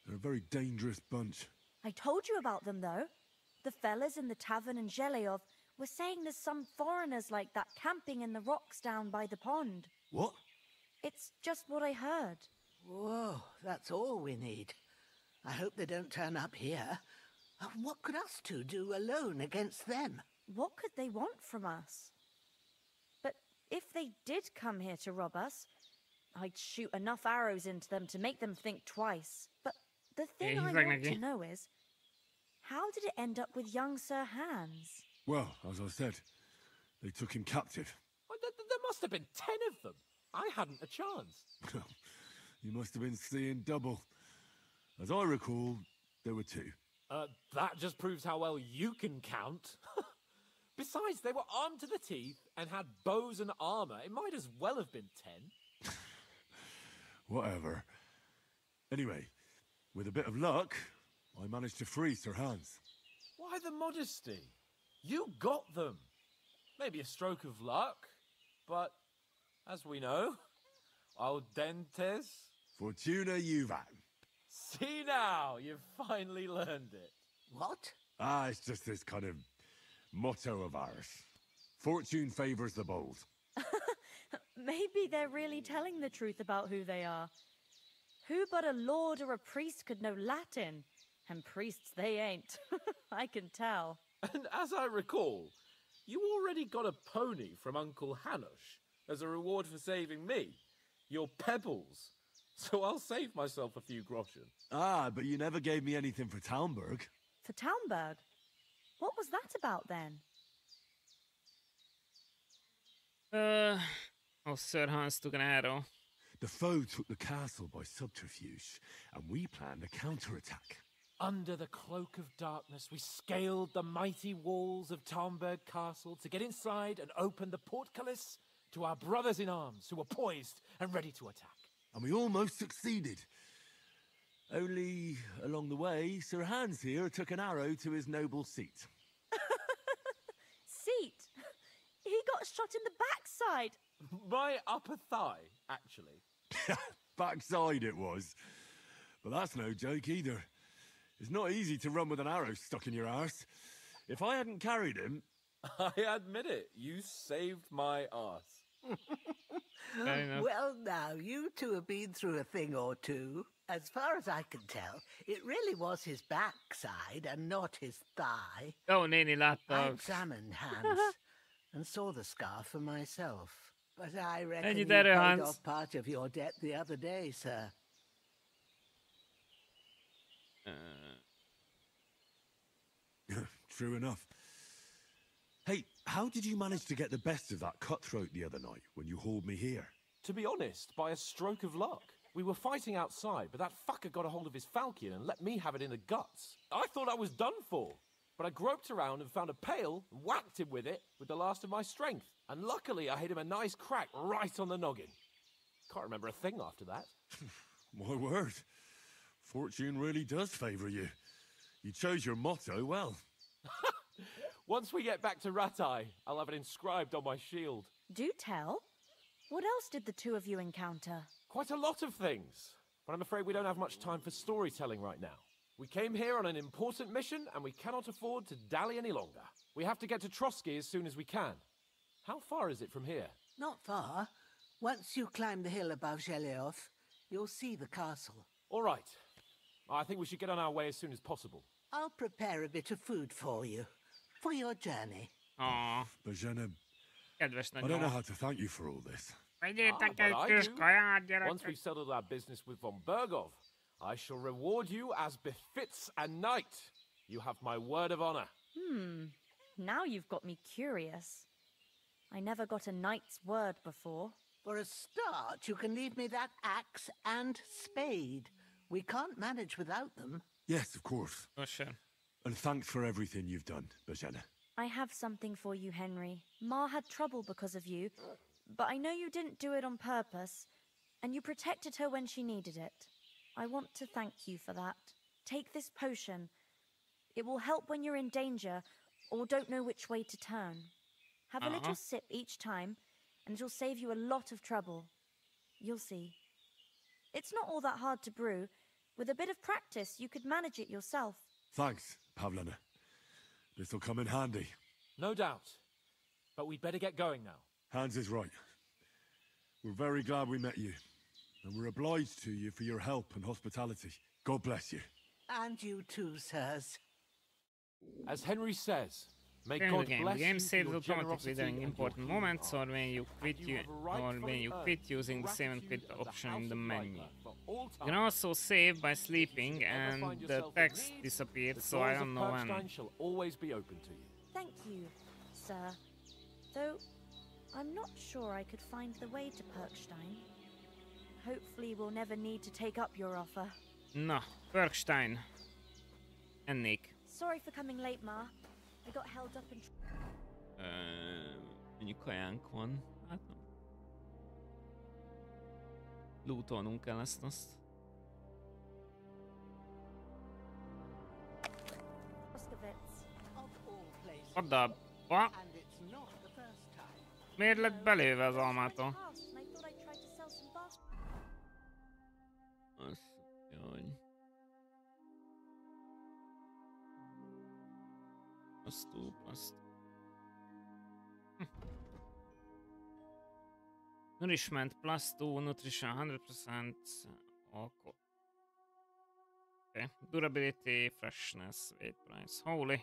They're a very dangerous bunch. I told you about them, though. The fellas in the tavern in Zheleov were saying there's some foreigners like that camping in the rocks down by the pond. What? It's just what I heard. Whoa, that's all we need. I hope they don't turn up here. What could us two do alone against them? What could they want from us? But if they did come here to rob us, I'd shoot enough arrows into them to make them think twice. But the thing he's I like want to Nicky. know is, how did it end up with young Sir Hans? Well, as I said, they took him captive. Well, there must have been 10 of them. I hadn't a chance. You must have been seeing double. As I recall, there were 2. That just proves how well you can count. Besides, they were armed to the teeth and had bows and armor. It might as well have been 10. Whatever. Anyway, with a bit of luck, I managed to free Sir Hans. Why the modesty? You got them. Maybe a stroke of luck, but as we know, al dentes. Fortuna juvat. See now, you've finally learned it. What? It's just this kind of motto of ours. Fortune favors the bold. Maybe they're really telling the truth about who they are. Who but a lord or a priest could know Latin? And priests they ain't. I can tell. And as I recall, you already got a pony from Uncle Hanush as a reward for saving me. Your pebbles. So I'll save myself a few groschen. But you never gave me anything for Talmberg. For Talmberg? What was that about then? Sir Hans took an arrow. The foe took the castle by subterfuge, and we planned a counterattack. Under the cloak of darkness, we scaled the mighty walls of Talmberg Castle to get inside and open the portcullis to our brothers in arms who were poised and ready to attack. And we almost succeeded. Only, along the way, Sir Hans here took an arrow to his noble seat. Seat? He got shot in the backside. My upper thigh, actually. Backside it was. But that's no joke either. It's not easy to run with an arrow stuck in your arse. If I hadn't carried him... I admit it, you saved my arse. Fair enough. Well, now, you two have been through a thing or two. As far as I can tell, it really was his backside and not his thigh. Jó, néni I látta. examined Hans and saw the scar for myself. But I reckon Ennyi you derő, paid Hans. off part of your debt the other day, sir. True enough. Hey, how did you manage to get the best of that cutthroat the other night when you hauled me here? To be honest, by a stroke of luck. We were fighting outside, but that fucker got a hold of his falchion and let me have it in the guts. I thought I was done for. But I groped around and found a pail, and whacked him with it with the last of my strength. And luckily, I hit him a nice crack right on the noggin. Can't remember a thing after that. My word. Fortune really does favour you. You chose your motto well. Once we get back to Ratai, I'll have it inscribed on my shield. Do tell. What else did the two of you encounter? Quite a lot of things. But I'm afraid we don't have much time for storytelling right now. We came here on an important mission, and we cannot afford to dally any longer. We have to get to Trotsky as soon as we can. How far is it from here? Not far. Once you climb the hill above Zheleov, you'll see the castle. All right. I think we should get on our way as soon as possible. I'll prepare a bit of food for you, for your journey. Aw. Bajana, Kedves I don't know nagymama. how to thank you for all this. Vegyétek but egy I kis do. kaját, Once gyerekek. we've settled our business with von Bergov, I shall reward you as befits a knight. You have my word of honor. Now you've got me curious. I never got a knight's word before. For a start, you can leave me that axe and spade. We can't manage without them. Yes, of course. Sure. And thanks for everything you've done, Bajana. I have something for you, Henry. Ma had trouble because of you, but I know you didn't do it on purpose, and you protected her when she needed it. I want to thank you for that. Take this potion. It will help when you're in danger or don't know which way to turn. Have a little sip each time, and it'll save you a lot of trouble. You'll see. It's not all that hard to brew. With a bit of practice, you could manage it yourself. Thanks, Pavlana. This'll come in handy. No doubt. But we'd better get going now. Hans is right. We're very glad we met you. And we're obliged to you for your help and hospitality. God bless you. And you too, sirs. As Henry says, may During God the game, bless the game you for saves your automatically generosity during and your important healing moments heart. or when you quit You have a right or when you fully quit earned using the save and gratitude quit of the option House in the of menu. Nightmare for all You time. can also save by sleeping If you ever and find the yourself in text need, disappeared, the so I doors don't of know when. Kapstein shall always be open to you. Thank you, sir. Though, I'm not sure I could find the way to Perkstein. Hopefully we'll never need to take up your offer. Na, Perkstein. Ennék. Sorry for coming late, Ma. I got held up in... Mennyi kajánk van? Hát nem. Lootolnunk kell azt. Moskowitz. Of all places. What the... What? And it's not the first time. Miért lett belőve az almától? Azt mondja, hogy... Azt. Nourishment plus 2, nutrition 100%. Okay. Durability, freshness, weight price. Holy.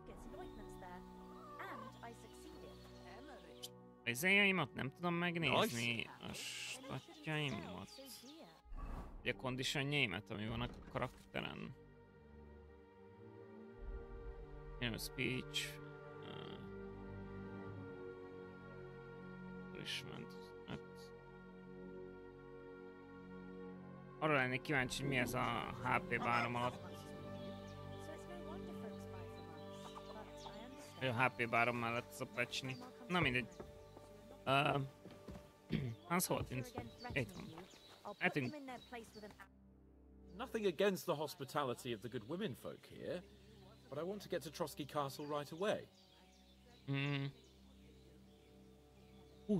Get some ointments there. And I succeeded. Az izéjaimat nem tudom megnézni. A statjaimat. A conditionjaimat, ami vannak a karakteren. Speech. Nourishment. Hát. Arra lennék kíváncsi, hogy mi ez a HP bárom alatt. Hogy a HP bárom mellett ez a patchni. Na mindegy. Hans hol tűnt? Itt van. Eltűnt. Nothing against the hospitality of the good women folk here, but I want to get to Trotsky Castle right away.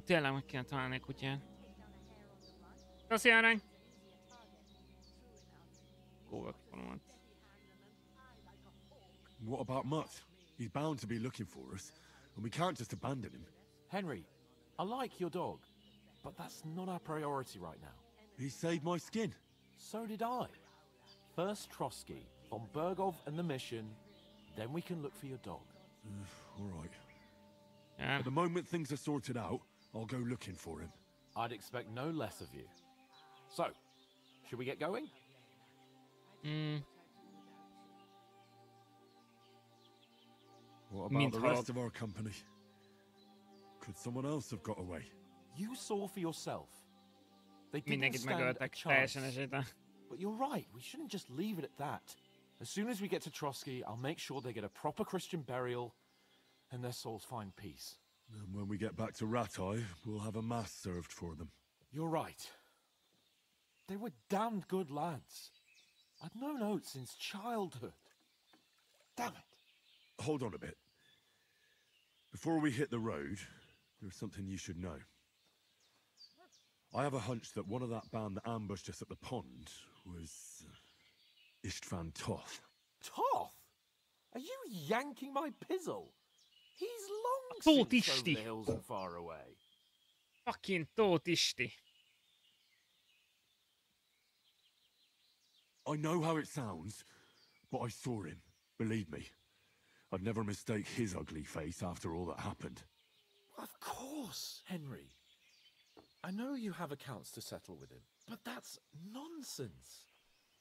Tényleg meg kell találni a kutyát. Köszi, arany! What about Mutt? He's bound to be looking for us, and we can't just abandon him. Henry, I like your dog, but that's not our priority right now. He saved my skin. So did I. First Trotsky, von Bergov and the mission, then we can look for your dog. All right. Yeah. At the moment things are sorted out, I'll go looking for him. I'd expect no less of you. So, should we get going? What about the rest of our company? Could someone else have got away? You saw for yourself. They didn't Mindenkit stand a megöltek, chance. teljesen esélytelen. But you're right, we shouldn't just leave it at that. As soon as we get to Trotsky, I'll make sure they get a proper Christian burial and their souls find peace. And when we get back to Ratai, we'll have a mass served for them. You're right. They were damned good lads. I'd known Oates since childhood. Damn it. Hold on a bit. Before we hit the road, there's something you should know. I have a hunch that one of that band that ambushed us at the pond was Istvan Toth. Toth? Are you yanking my pizzle? He's long Tóth since over Isti. the hills and far away. Fucking Tóth Isti. I know how it sounds, but I saw him, believe me. I'd never mistake his ugly face after all that happened. Of course, Henry. I know you have accounts to settle with him, but that's nonsense.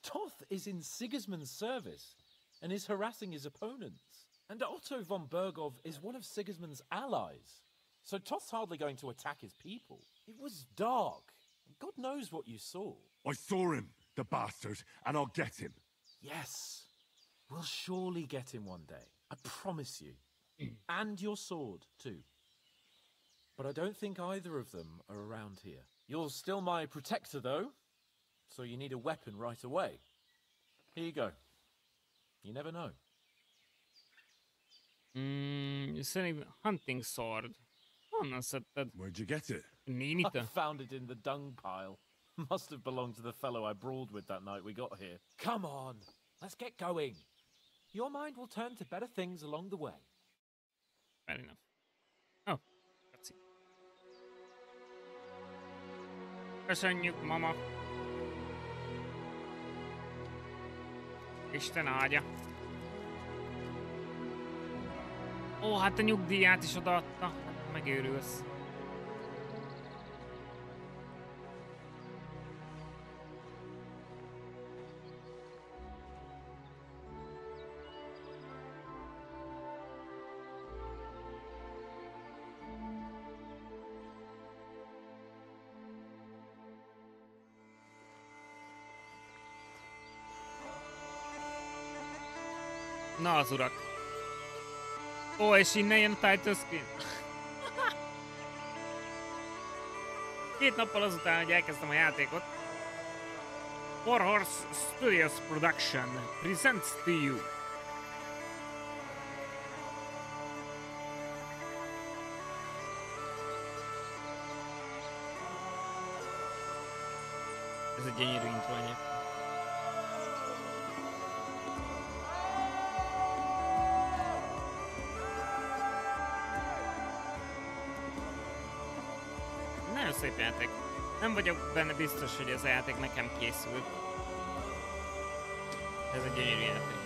Toth is in Sigismund's service and is harassing his opponents. And Otto von Bergov is one of Sigismund's allies. So Toth's hardly going to attack his people. It was dark. God knows what you saw. I saw him, the bastard, and I'll get him. Yes. We'll surely get him one day. I promise you. And your sword, too. But I don't think either of them are around here. You're still my protector, though. So you need a weapon right away. Here you go. You never know. You're selling hunting sword. Honnan szedted? Where'd you get it? I Nénite. found it in the dung pile. Must have belonged to the fellow I brawled with that night we got here. Come on, let's get going. Your mind will turn to better things along the way. Fair enough. Oh, let's see. Köszönjük, mama. Isten áldja. Ó, hát a nyugdíját is odaadta. Megőrülsz. Na az urak. Ó, és innen jön a title screen. 2 nappal azután, hogy elkezdtem a játékot. Four Horse Studios Production presents to you. Ez egy gyönyörű intro egyébként. Nagyon szép játék. Nem vagyok benne biztos, hogy ez a játék nekem készült. Ez egy gyönyörű játék.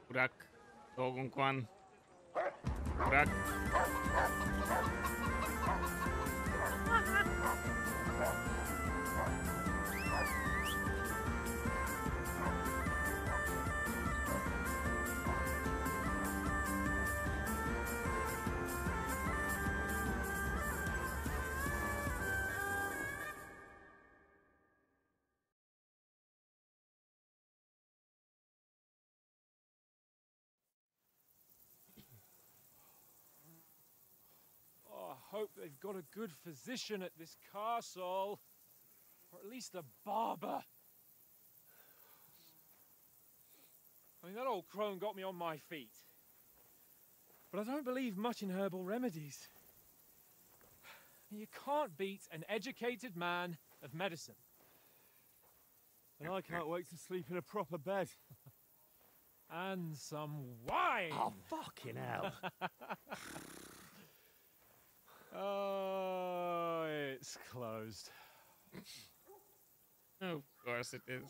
Urak, dolgunk van. Urak. Hope they've got a good physician at this castle, or at least a barber. I mean, that old crone got me on my feet, but I don't believe much in herbal remedies. You can't beat an educated man of medicine. And I can't wait to sleep in a proper bed. And some wine! Oh, fucking hell. Oh, it's closed. Of course it is.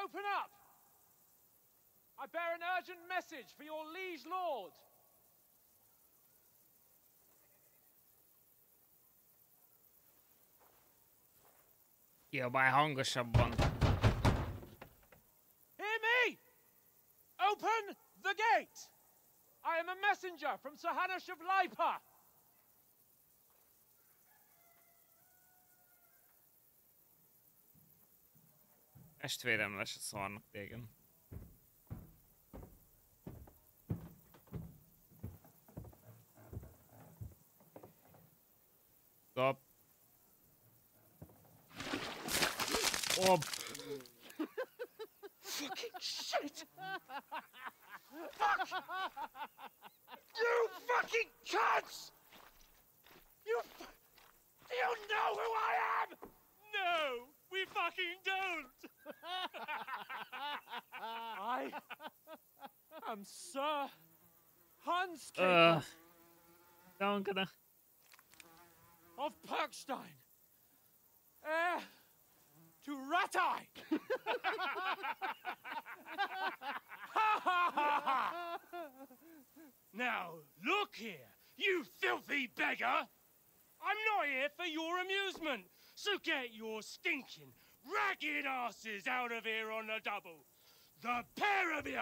Open up! I bear an urgent message for your liege lord. Kiabálj hangosabban. Hear me! Open the gate! I am a messenger from Sir Hanush of Lipa! Testvérem lesz a szarnak téged. Stop. Oh. Fucking shit! Fuck! You fucking cunts! Do you know who I am? No, we fucking don't! I am Sir Hans Capon Don't gonna. of Perkstein, heir to Ratai! Now, look here, you filthy beggar! I'm not here for your amusement, so get your stinking, ragged asses out of here on the double! The pair of you!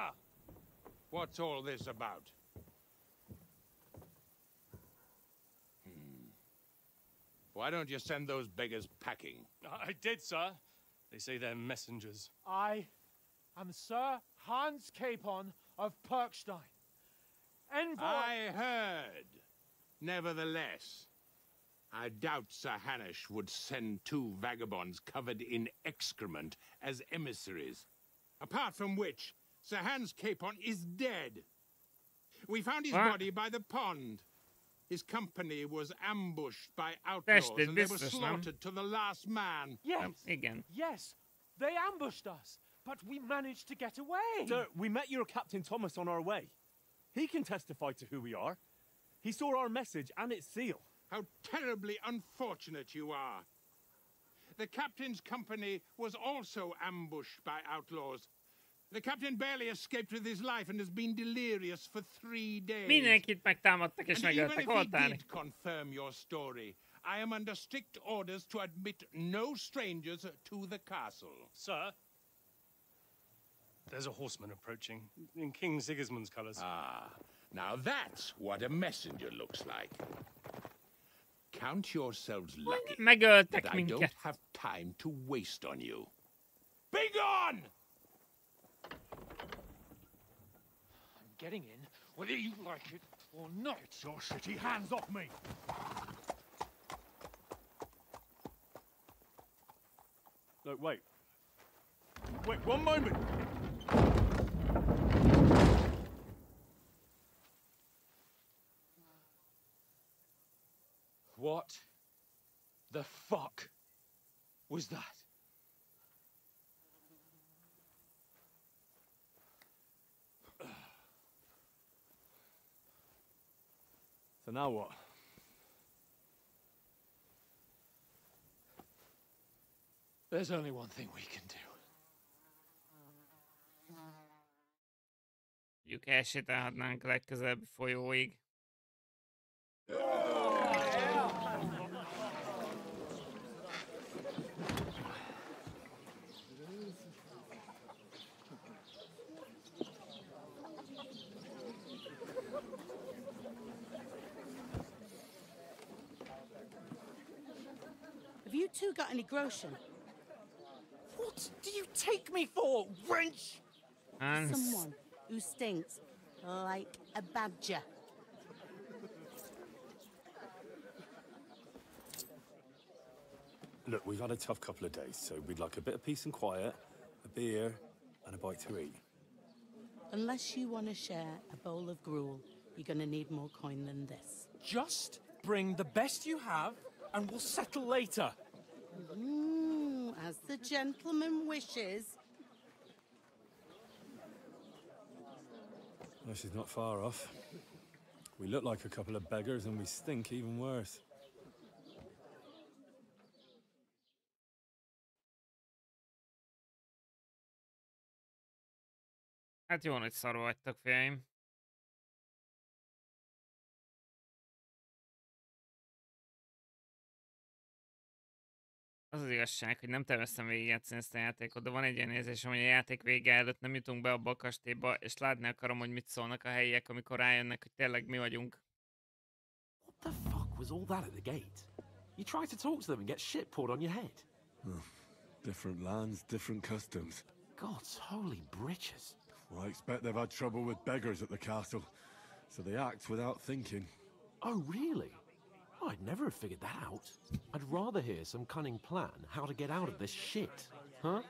What's all this about? Why don't you send those beggars packing? I did, sir. They say they're messengers. I am Sir Hans Capon of Perkstein. Envoy... I heard. Nevertheless, I doubt Sir Hanush would send two vagabonds covered in excrement as emissaries. Apart from which, Sir Hans Capon is dead. We found his body by the pond. His company was ambushed by outlaws and they were slaughtered to the last man. Yes, Again. yes, they ambushed us, but we managed to get away. Sir, we met your Captain Thomas on our way. He can testify to who we are. He saw our message and its seal. How terribly unfortunate you are. The captain's company was also ambushed by outlaws. The captain barely escaped with his life and has been delirious for 3 days. Mindenkit megtámadtak és And even megöltek. if he Voltál. did confirm your story, I am under strict orders to admit no strangers to the castle. Sir, there's a horseman approaching in King Sigismund's colours. Ah, now that's what a messenger looks like. Count yourselves lucky Megöltek that I don't minket. have time to waste on you. Be gone! I'm getting in, whether you like it or not. Get your shitty hands off me! No, wait. Wait, one moment! What the fuck was that? So now what? There's only one thing we can do. Mondjuk elsétálhatnánk a legközelebbi folyóig. Have you two got any groschen? What do you take me for, wench? Someone who stinks like a badger. Look, we've had a tough couple of days, so we'd like a bit of peace and quiet, a beer, and a bite to eat. Unless you want to share a bowl of gruel, you're going to need more coin than this. Just bring the best you have, and we'll settle later. As the gentleman wishes. Well, she's not far off. We look like a couple of beggars, and we stink even worse. Hát jó nagy szar vagytok, fiaim. Az az igazság, hogy nem terveztem végigjátszani ezt a játékot, de van egy ilyen érzésem, hogy a játék vége előtt nem jutunk be abba a kastélyba, és látni akarom, hogy mit szólnak a helyiek, amikor rájönnek, hogy tényleg mi vagyunk. What the fuck was all that at the gate? You try to talk to them and get shit poured on your head. Different lands, different customs. God's holy britches. Well, I expect they've had trouble with beggars at the castle, so they act without thinking. Oh, really? Oh, I'd never have figured that out. I'd rather hear some cunning plan how to get out of this shit. Huh?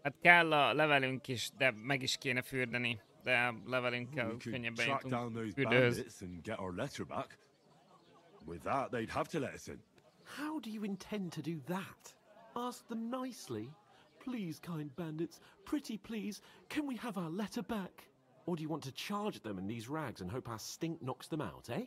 Hát kell a levelünk is, de meg is kéne fürdeni. De a levelünkkel könnyebben jutunk fürdőhöz. And get our letter back. With that, they'd have to let us in. How do you intend to do that? Ask them nicely. Please, kind bandits, pretty please, can we have our letter back? Or do you want to charge at them in these rags and hope our stink knocks them out, eh?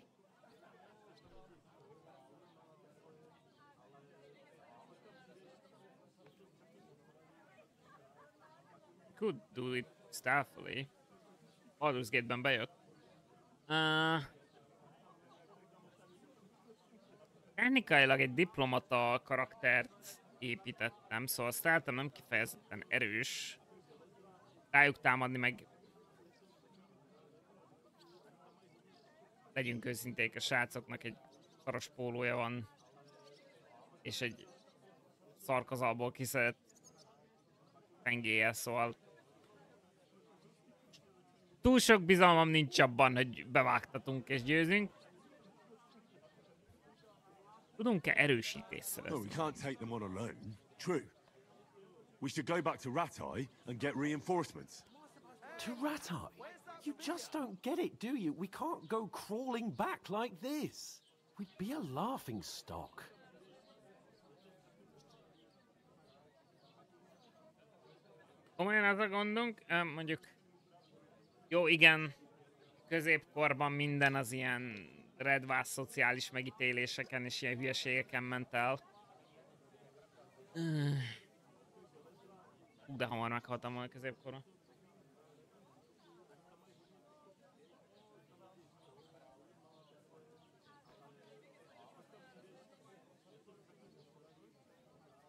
Could do it stealthily. Baldur's Gate-ben bejött. Technikailag egy diplomata karaktert építettem, szóval stealth-em nem kifejezetten erős. Rájuk támadni meg... Legyünk őszinték, a srácoknak egy szaros pólója van. És egy szarkazalból kiszedett pengéje, szóval... Túl sok bizalmam nincs abban, hogy bevágtatunk és győzünk. Tudunk-e erősítést szerezni? No, we can't take them on alone. True. We should go back to Ratai and get reinforcements. To Ratai? You just don't get it, do you? We can't go crawling back like this. We'd be a laughing stock. Komolyan az a gondunk? Mondjuk... Jó, igen. Középkorban minden az ilyen redvász szociális megítéléseken és ilyen hülyeségeken ment el. De hamar meghaltam volna középkorban.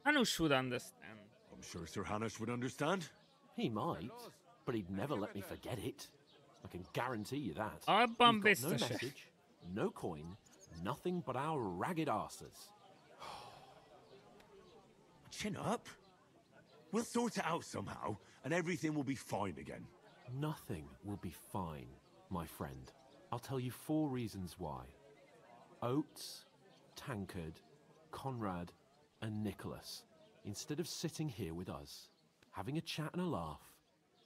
Hanush would understand. I'm sure Sir Hanush would understand. He might, but he'd never let me forget it. I can guarantee you that. Abban We've got no biztos. message, no coin, nothing but our ragged asses. Chin up. We'll sort it out somehow, and everything will be fine again. Nothing will be fine, my friend. I'll tell you 4 reasons why. Oates, Tankard, Conrad, and Nicholas, instead of sitting here with us, having a chat and a laugh,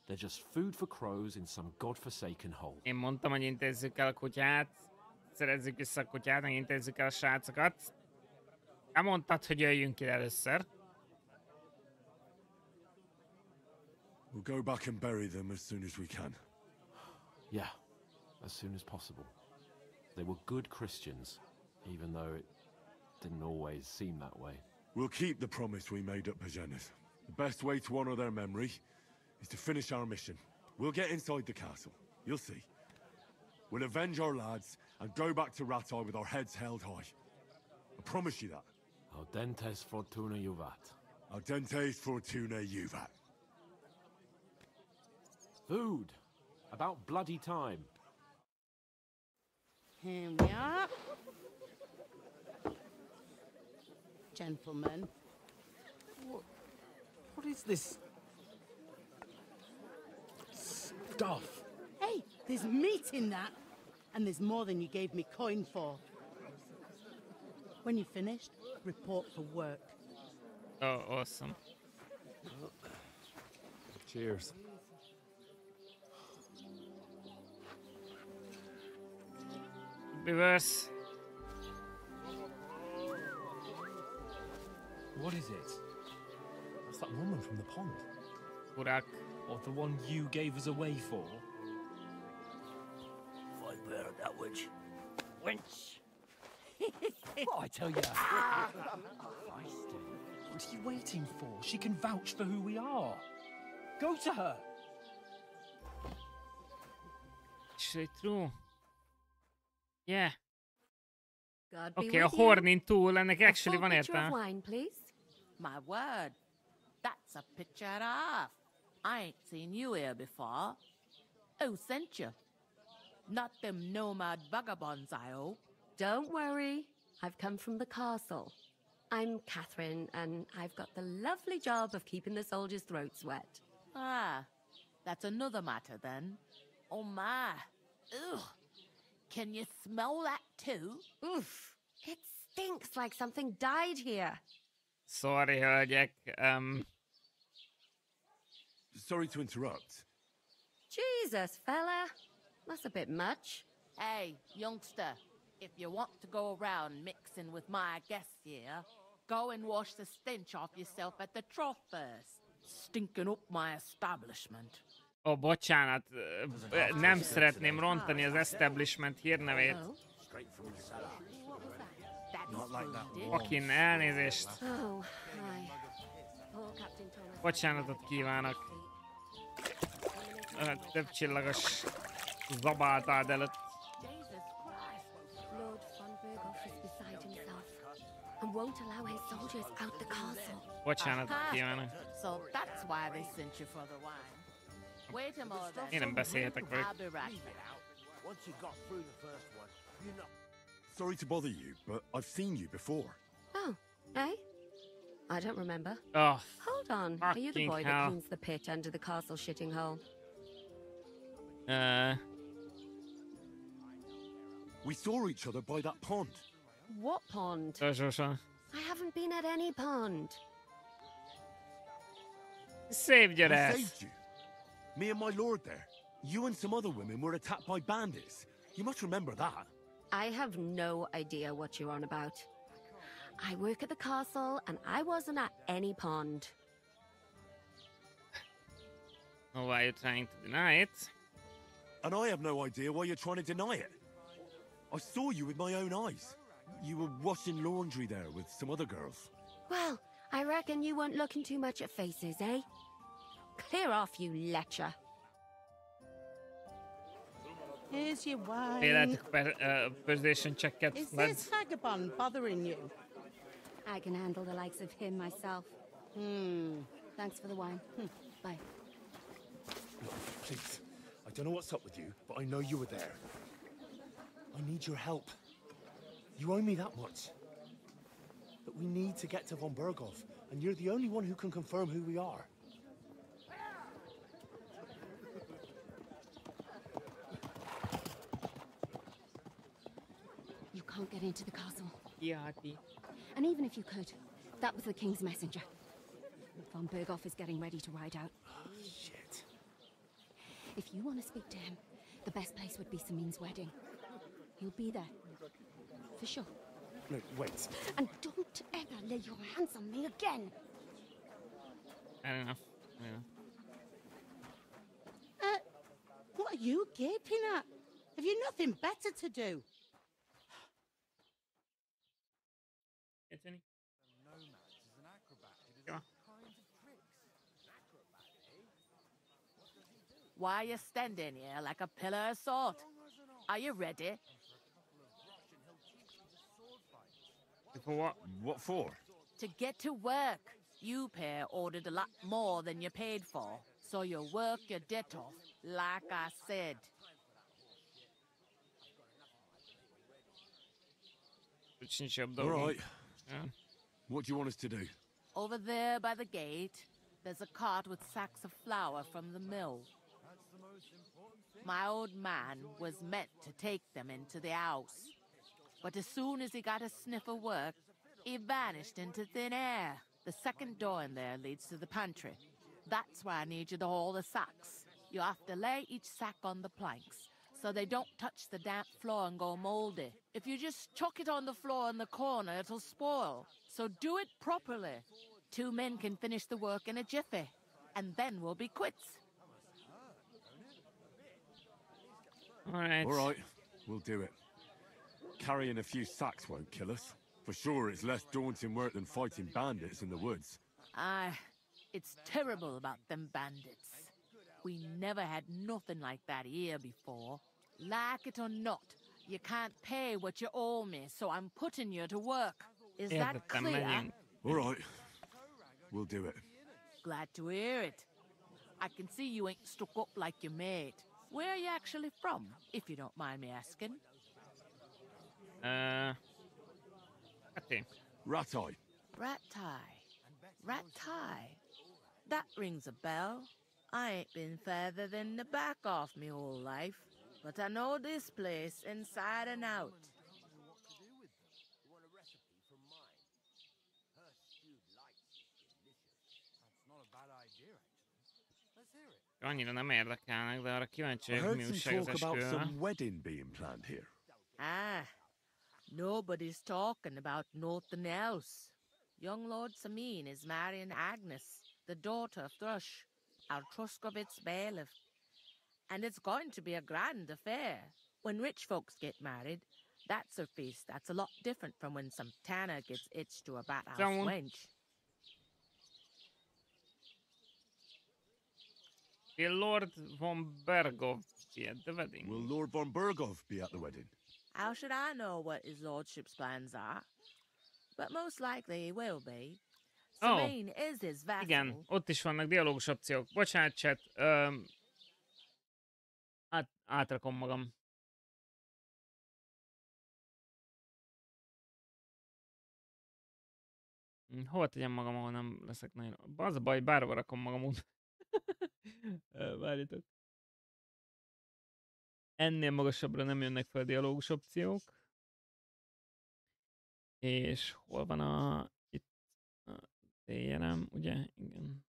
they're just food for crows in some godforsaken hole. Én mondtam, hogy intézzük el a kutyát, szerezzük vissza a kutyát, meg intézzük el a srácokat. Te mondtad, hogy jöjjünk ide először. We'll go back and bury them as soon as we can. Yeah, as soon as possible. They were good Christians, even though it didn't always seem that way. We'll keep the promise we made at Pagenis. The best way to honor their memory is to finish our mission. We'll get inside the castle. You'll see. We'll avenge our lads and go back to Ratai with our heads held high. I promise you that. Audentes fortuna juvat. Audentes fortuna juvat. Food. About bloody time. Here we are. Gentlemen. What is this stuff? Hey, there's meat in that. And there's more than you gave me coin for. When you're finished, report for work. Oh, awesome. Cheers. Reverse. What is it? That's that woman from the pond. Urak. Or the one you gave us away for? I bear that witch. Wench! What I tell you? What are you waiting for? She can vouch for who we are. Go to her. Actually true. Yeah. God be Oké, a with you. hornin túl ennek A actually full van pitcher of értelme. wine, please. My word. That's a picture and a half. I ain't seen you here before. Who sent you? Not them nomad vagabonds, I hope. Don't worry. I've come from the castle. I'm Catherine, and I've got the lovely job of keeping the soldiers' throats wet. Ah, that's another matter then. Oh my. Ugh. Can you smell that too? Oof. It stinks like something died here. Sorry, hölgyek. Sorry to interrupt. Jesus, fella. That's a bit much. Hey, youngster, if you want to go around mixing with my guests here, go and wash the stench off yourself at the trough first. Stinking up my establishment. Ó, bocsánat, nem szeretném rontani az establishment hírnevét. Fucking elnézést. Oh, hi. Poor Captain Thomas. Bocsánatot kívánok. Több csillagos zabáltád előtt. Lord von Berghoff is beside himself and won't allow his soldiers out the castle. Bocsánatot kívánok. So that's why they sent you for the wine. Wait a moment. Én nem beszélhetek velük. I'll be right back. Once you got through the first one, you know. Sorry to bother you, but I've seen you before. Oh, eh? I don't remember. Oh, Hold on. Are you the fucking boy hell. that cleans the pit under the castle shitting hole? We saw each other by that pond. What pond? Sosem. I haven't been at any pond. Saved your I ass. saved you. Me and my lord there. You and some other women were attacked by bandits. You must remember that. I have no idea what you're on about. I work at the castle, and I wasn't at any pond. Oh, why are you trying to deny it? And I have no idea why you're trying to deny it. I saw you with my own eyes. You were washing laundry there with some other girls. Well, I reckon you weren't looking too much at faces, eh? Clear off, you lecher. Here's your wine. Életük persuasion checket. Is this vagabond bothering you? I can handle the likes of him myself. Thanks for the wine. Bye. Look, please. I don't know what's up with you, but I know you were there. I need your help. You owe me that much. But we need to get to von Berghoff, and you're the only one who can confirm who we are. You can't get into the castle. Yeah, And even if you could, that was the king's messenger. Von Berghoff is getting ready to ride out. Shit. If you want to speak to him, the best place would be Samin's wedding. He'll be there. For sure. No, wait. And don't ever lay your hands on me again. Fair enough. Yeah. What are you gaping at? Have you nothing better to do? Anthony? Why are you standing here like a pillar of salt? Are you ready? For what? What for? To get to work. You pair ordered a lot more than you paid for, so you work your debt off, like I said. All right. Yeah. What do you want us to do? Over there by the gate, there's a cart with sacks of flour from the mill. My old man was meant to take them into the house. But as soon as he got a sniff of work, he vanished into thin air. The second door in there leads to the pantry. That's why I need you to haul the sacks. You have to lay each sack on the planks, so they don't touch the damp floor and go moldy. If you just chuck it on the floor in the corner, it'll spoil. So do it properly. 2 men can finish the work in a jiffy, and then we'll be quits. All right. All right. We'll do it. Carrying a few sacks won't kill us. For sure, it's less daunting work than fighting bandits in the woods. Aye, it's terrible about them bandits. We never had nothing like that here before. Like it or not, You can't pay what you owe me, so I'm putting you to work. Is that clear? All right. We'll do it. Glad to hear it. I can see you ain't stuck up like your mate. Where are you actually from, if you don't mind me asking? Ratai. Ratai. That rings a bell. I ain't been further than the back off me whole life, but I know this place inside and out. Annyira nem érdekelnek, de arra kíváncsi I vagyok, mi heard újság some az talk about esküvővel. some wedding being planned here. Ah, nobody's talking about nothing else. Young Lord Samin is marrying Agnes, the daughter of Thrush, our Truskovitz bailiff. And it's going to be a grand affair. When rich folks get married, that's a feast that's a lot different from when some tanner gets hitched to a bathhouse wench. Will Lord von Bergov be at the wedding? Will Lord von Bergov be at the wedding? How should I know what his lordship's plans are? But most likely he will be. Samin is his vassal. Igen, ott is vannak dialógus opciók. Bocsánat, chat. Átrakom magam. Hova tegyem magam, ahol nem leszek nagyon... Az a baj, bárhova rakom magam úgy. Várjatok. Ennél magasabbra nem jönnek fel dialógus opciók. És hol van a... Itt a TRM, ugye? Igen.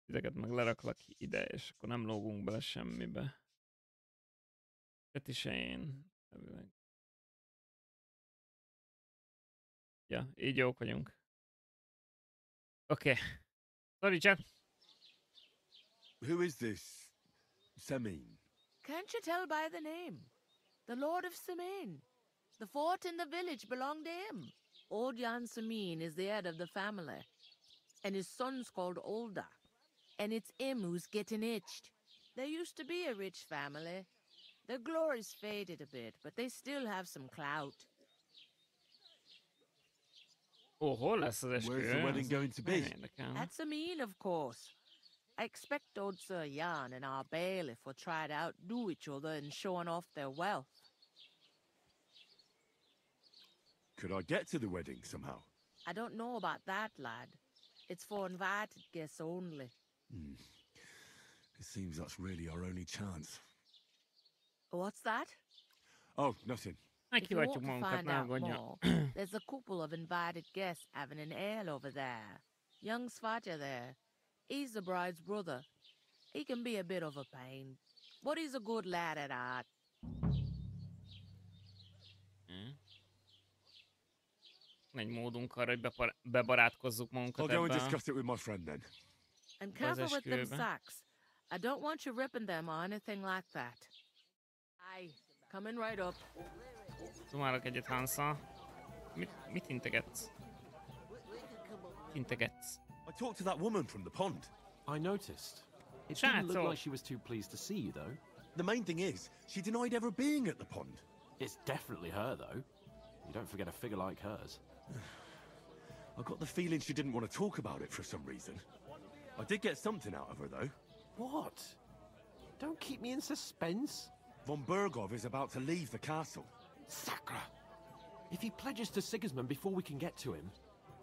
Ezeket meg leraklak ide, és akkor nem lógunk bele semmibe. Is én. Ja, így jók vagyunk. Oké. Sorry, chat. Who is this Samin? Can't you tell by the name? The Lord of Samin. The fort in the village belonged to him. Old Jan Samin is the head of the family. And his son's called Olda. And it's him who's getting itched. There used to be a rich family. Their glory's faded a bit, but they still have some clout. Where's the wedding going to be? That's Samin, of course. I expect old Sir Jan and our bailiff will try to outdo each other in showing off their wealth. Could I get to the wedding somehow? I don't know about that, lad. It's for invited guests only. It seems that's really our only chance. What's that? Oh, nothing. If you want to find out more, there's a couple of invited guests having an ale over there. Young Svaja there. He's the bride's brother. He can be a bit of a pain, but he's a good lad at heart. Egy módunk arra, hogy bebarátkozzuk magunkat I'll go and discuss it with my friend then. And careful with them sacks. I don't want you ripping them or anything like that. Aye, coming right up. Dumálok egyet Hansa. Mit integetsz? Integetsz. I talked to that woman from the pond. I noticed. It didn't look like she was too pleased to see you, though. The main thing is, she denied ever being at the pond. It's definitely her, though. You don't forget a figure like hers. I got the feeling she didn't want to talk about it for some reason. I did get something out of her, though. What? Don't keep me in suspense. Von Bergov is about to leave the castle. Sacra! If he pledges to Sigismund before we can get to him,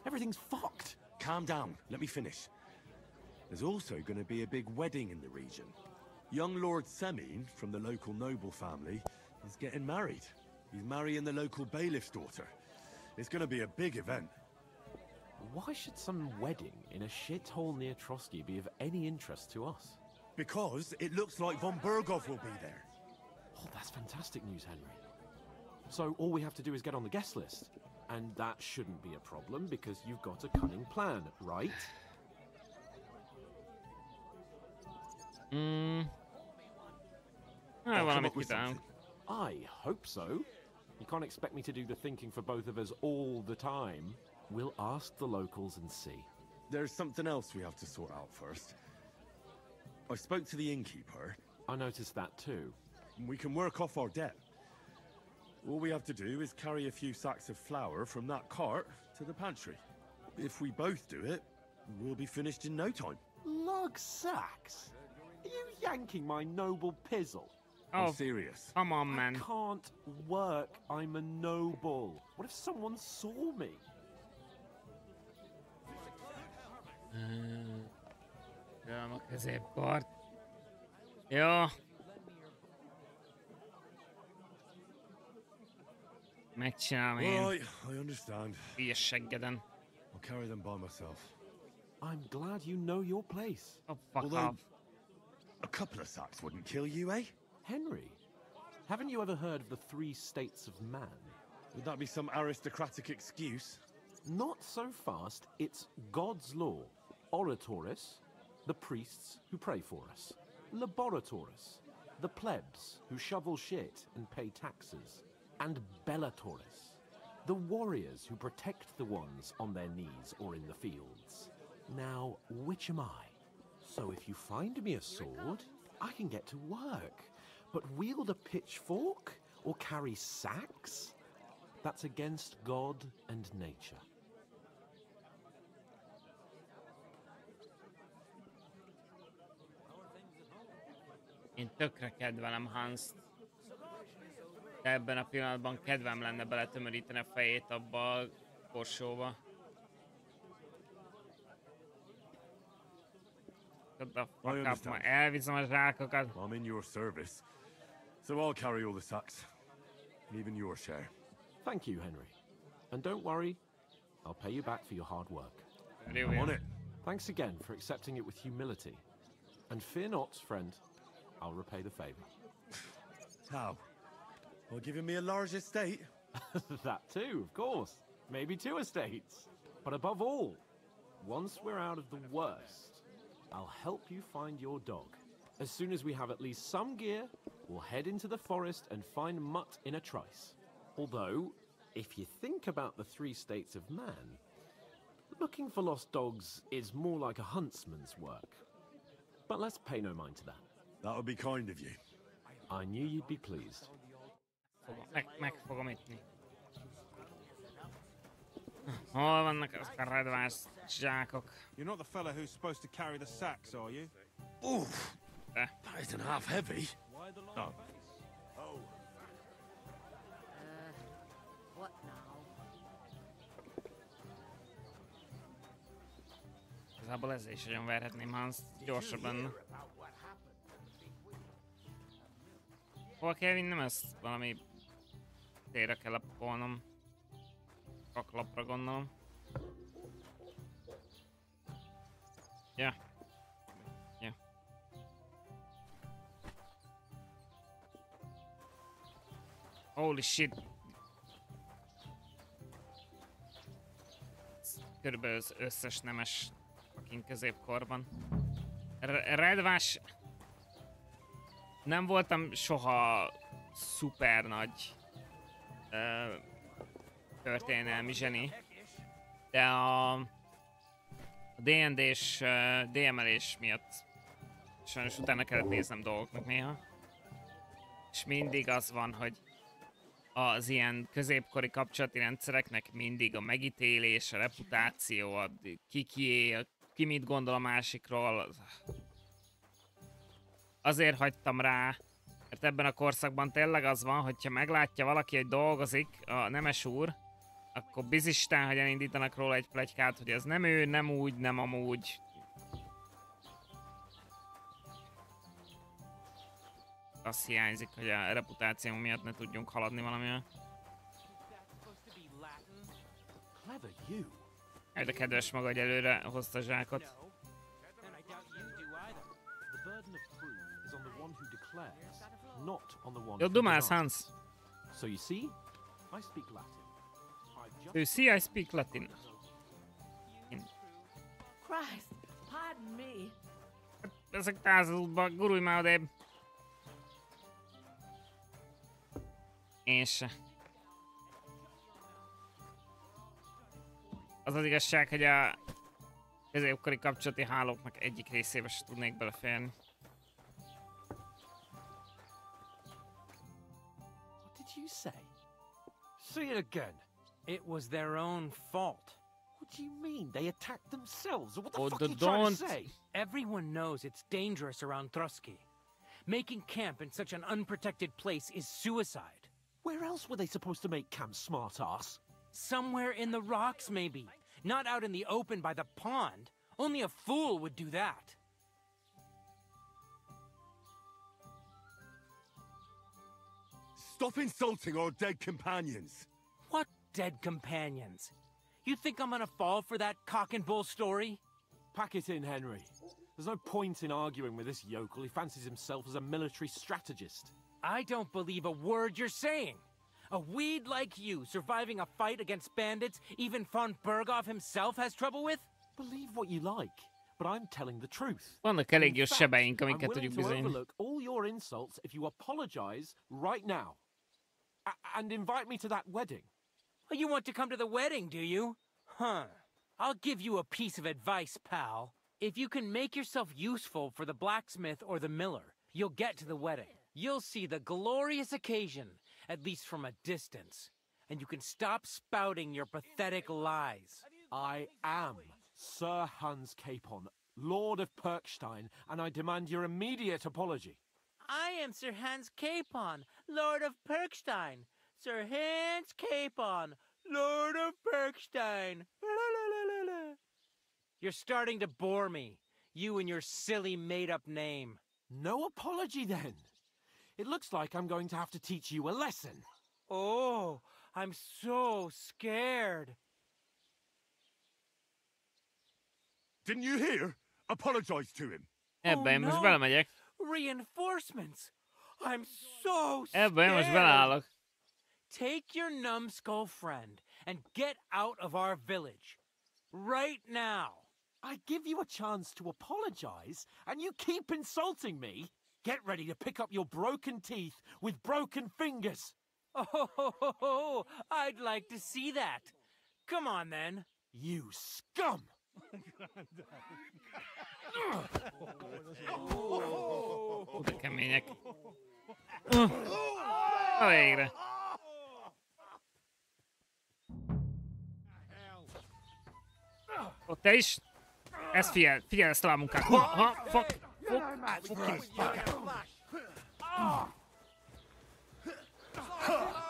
everything's fucked. Calm down, let me finish. There's also going to be a big wedding in the region. Young Lord Semin, from the local noble family, is getting married. He's marrying the local bailiff's daughter. It's going to be a big event. Why should some wedding in a shithole near Trotsky be of any interest to us? Because it looks like von Bergov will be there. Oh, that's fantastic news, Henry. So all we have to do is get on the guest list. And that shouldn't be a problem because you've got a cunning plan, right? I hope so. You can't expect me to do the thinking for both of us all the time. We'll ask the locals and see. There's something else we have to sort out first. I spoke to the innkeeper. I noticed that too. We can work off our debt. All we have to do is carry a few sacks of flour from that cart to the pantry. If we both do it, we'll be finished in no time. Log sacks? Are you yanking my noble pizzle? I'm serious. Come on, man. I can't work. I'm a noble. What if someone saw me? A középkort. Jó. Megcsinálom én. Right, I understand. Hülyes seggeden. I'll carry them by myself. I'm glad you know your place. Oh, fuck Although, off. a couple of sacks wouldn't kill you, eh? Henry, haven't you ever heard of the 3 states of man? Would that be some aristocratic excuse? Not so fast. It's God's law. Oratoris, the priests who pray for us. Laboratoris, the plebs who shovel shit and pay taxes. And Bellatoris, the warriors who protect the ones on their knees or in the fields. Now, which am I? So if you find me a sword, I can get to work. But wield a pitchfork or carry sacks? That's against God and nature. Én tökre kedvelem Hanst. De ebben a pillanatban kedvem lenne beletömöríteni a fejét abba a korsóba. Shut the fuck up, ma elviszem a zsákokat. I'm in your service, so I'll carry all the sacks, even your share. Thank you, Henry. And don't worry, I'll pay you back for your hard work. I'm on it. Thanks again for accepting it with humility. And fear not, friend, I'll repay the favor. How? Well, giving me a large estate? That too, of course. Maybe 2 estates. But above all, once we're out of the worst, I'll help you find your dog. As soon as we have at least some gear, we'll head into the forest and find Mutt in a trice. Although, if you think about the 3 states of man, looking for lost dogs is more like a huntsman's work. But let's pay no mind to that. That would be kind of you. I knew you'd be pleased. Meg fogom ütni. Hol vannak azok a redvás zsákok? You're not the fella who's supposed to carry the sacks, are you? Oof! That isn't half heavy. Oh. What now? Igazából ezzel is nagyon verhetném Hans gyorsabban. Hol kell vinnem ezt? Valami térre kell lapolnom. Kaklapra gondolom. Ja. Ja. Holy shit. Körülbelül az összes nemes fucking középkorban. Redvás... Nem voltam soha szuper nagy történelmi zseni, de a D&D-s DM-elés miatt sajnos utána kellett néznem dolgoknak néha. És mindig az van, hogy az ilyen középkori kapcsolati rendszereknek mindig a megítélés, a reputáció, a ki mit gondol a másikról. Azért hagytam rá, mert ebben a korszakban tényleg az van, hogyha meglátja valaki, hogy dolgozik a nemes úr, akkor bizisten, hogy elindítanak róla egy pletykát, hogy ez nem ő, nem úgy, nem amúgy. Az hiányzik, hogy a reputáció miatt ne tudjunk haladni valamivel. De kedves maga, hogy előre hozta a zsákot. Jó, dumálsz, Hans! So you see, I speak Latin. You see, I speak Latin. Christ, pardon me. Ezek tázolba, gurulj már odébb. Én se. Az az igazság, hogy a középkori kapcsolati hálóknak egyik részébe se tudnék beleférni. What did you say? See it again. It was their own fault. What do you mean? They attacked themselves? What the Oh, fuck are you trying to don't. say? Everyone knows it's dangerous around Trusky. Making camp in such an unprotected place is suicide. Where else were they supposed to make camp, smart-ass? Somewhere in the rocks, maybe. Not out in the open by the pond. Only a fool would do that. Stop insulting our dead companions. What dead companions? You think I'm gonna fall for that cock and bull story? Pack it in, Henry. There's no point in arguing with this yokel. He fancies himself as a military strategist. I don't believe a word you're saying. A weed like you surviving a fight against bandits even von Berghoff himself has trouble with? Believe what you like, but I'm telling the truth. Vannak elég jó In fact, sebeink, I'm amiket willing tudjuk to bizonyítani. overlook all your insults if you apologize right now. And invite me to that wedding. You want to come to the wedding, do you? Huh. I'll give you a piece of advice, pal. If you can make yourself useful for the blacksmith or the miller, you'll get to the wedding. You'll see the glorious occasion, at least from a distance. And you can stop spouting your pathetic lies. I am Sir Hans Capon, Lord of Perkstein, and I demand your immediate apology. I am Sir Hans Capon, Lord of Perkstein. Sir Hans Capon, Lord of Perkstein. You're starting to bore me. You and your silly made-up name. No apology, then. It looks like I'm going to have to teach you a lesson. Oh, I'm so scared. Didn't you hear? Apologize to him. Ebbe én most belemegyek. Reinforcements. I'm so Ebbe én most scared. beleállok. Take your numbskull friend and get out of our village. Right now. I give you a chance to apologize, and you keep insulting me. Get ready to pick up your broken teeth with broken fingers. Oh, I'd like to see that. Come on, then. You scum! De kemények. Na végre. Ott te is. Ezt figyelj ezt a munkát. Fuck.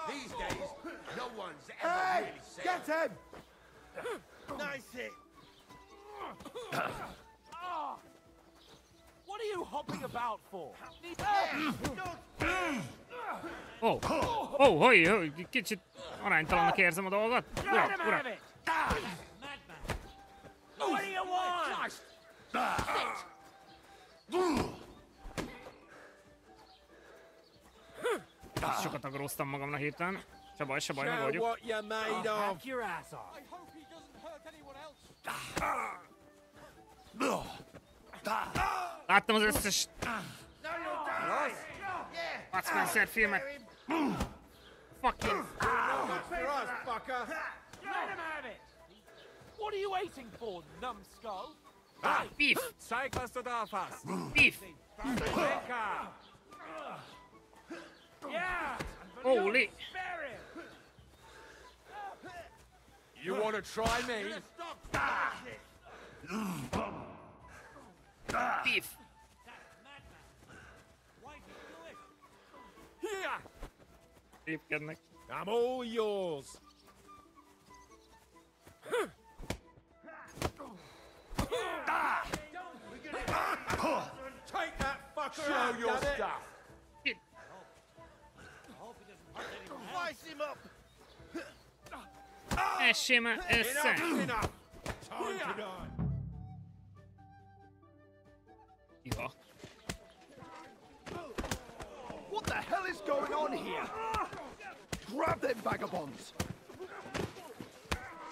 These days, no one's ever really said. Get him! Nice hit. What are you hopping about for? Hogy, kicsit aránytalannak érzem a dolgot. Uram. What do you want? Sokat agróztam magamnak hirtelen. Se baj, megoldjuk. What you're made of. Back your ass off. I hope he doesn't hurt anyone else. Láttam az összes Bud Spencer filmet. Fucking. What are you waiting for, numbskull? Beef. Zeig, was du drauf hast. Beef. Lecker. Yeah. Holy. You want to try me? Beef. Here. Beefkednek. I'm all yours. Take that fucker Show out, your damn it. stuff. Slice him up. Essé már össze. Enough. Time to die. Ja. What the hell is going on here? Grab them vagabonds!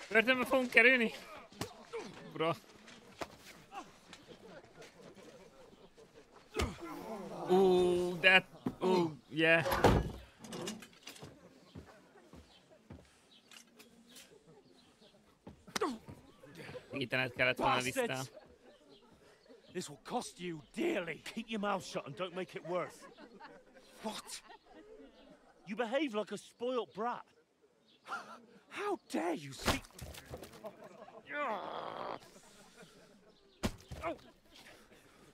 Börtönbe fogunk kerülni? Bro. Yeah. Segítened kellett volna Lisztán. This will cost you dearly. Keep your mouth shut and don't make it worse. What? You behave like a spoilt brat. How dare you speak?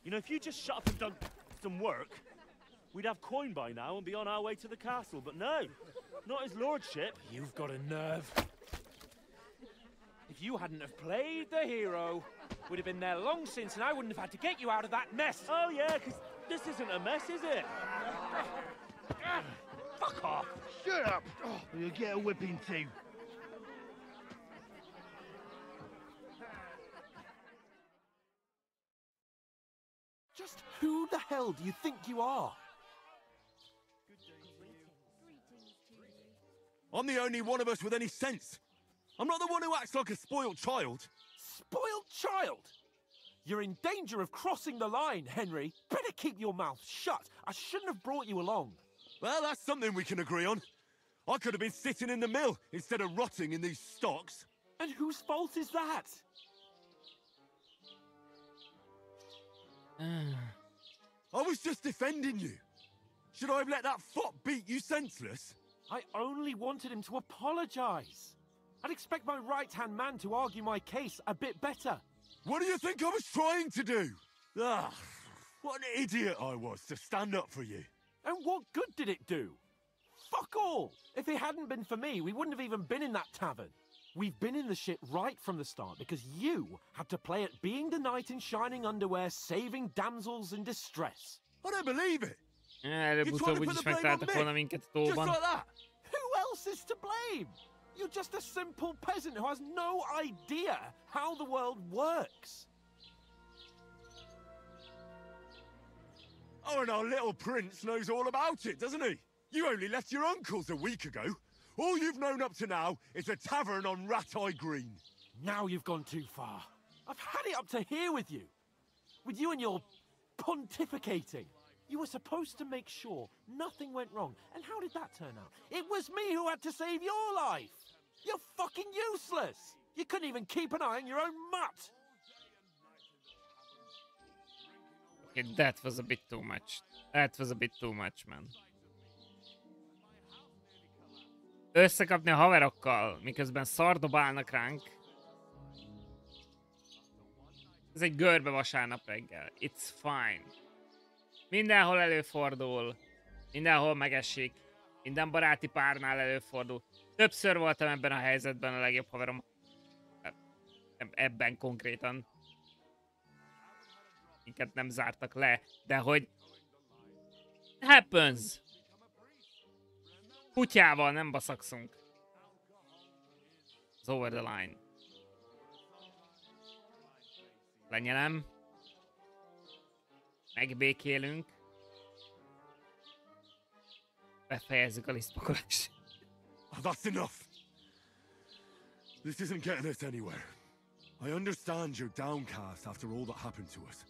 You know, if you just shut up and done some work, we'd have coin by now and be on our way to the castle. But no, not his lordship. You've got a nerve. If you hadn't have played the hero, we'd have been there long since, and I wouldn't have had to get you out of that mess. Oh yeah, because this isn't a mess, is it? Fuck off. Shut up, or you'll get a whipping too. Just who the hell do you think you are? I'm the only one of us with any sense. I'm not the one who acts like a spoiled child. Spoiled child? You're in danger of crossing the line, Henry. Better keep your mouth shut. I shouldn't have brought you along. Well, that's something we can agree on. I could have been sitting in the mill instead of rotting in these stocks. And whose fault is that? I was just defending you. Should I have let that fop beat you senseless? I only wanted him to apologize. I'd expect my right-hand man to argue my case a bit better. What do you think I was trying to do? Ah, what an idiot I was to stand up for you. And what good did it do? Fuck all! If it hadn't been for me, we wouldn't have even been in that tavern. We've been in the shit right from the start because you had to play at being the knight in shining underwear, saving damsels in distress. I don't believe it. Előbb-utóbb úgyis megtaláltak volna minket a Just tóban. like that. Who else is to blame? You're just a simple peasant who has no idea how the world works. Oh, and our little prince knows all about it, doesn't he? You only left your uncle's a week ago. All you've known up to now is a tavern on Rat-Eye Green. Now you've gone too far. I've had it up to here with you. With you and your pontificating. You were supposed to make sure nothing went wrong. And how did that turn out? It was me who had to save your life. You're fucking useless. You couldn't even keep an eye on your own mutt. Okay, that was a bit too much. That was a bit too much, man. Összekapni a haverokkal, miközben szardobálnak ránk. Ez egy görbe vasárnap reggel. It's fine. Mindenhol előfordul. Mindenhol megesik. Minden baráti párnál előfordul. Többször voltam ebben a helyzetben a legjobb haverom. Ebben konkrétan. Minket nem zártak le, de hogy... Happens! Kutyával nem baszakszunk. It's over the line. Lenyelem. Megbékélünk. Befejezzük a lisztpakolást. Oh, that's enough. This isn't getting us anywhere. I understand you're downcast after all that happened to us.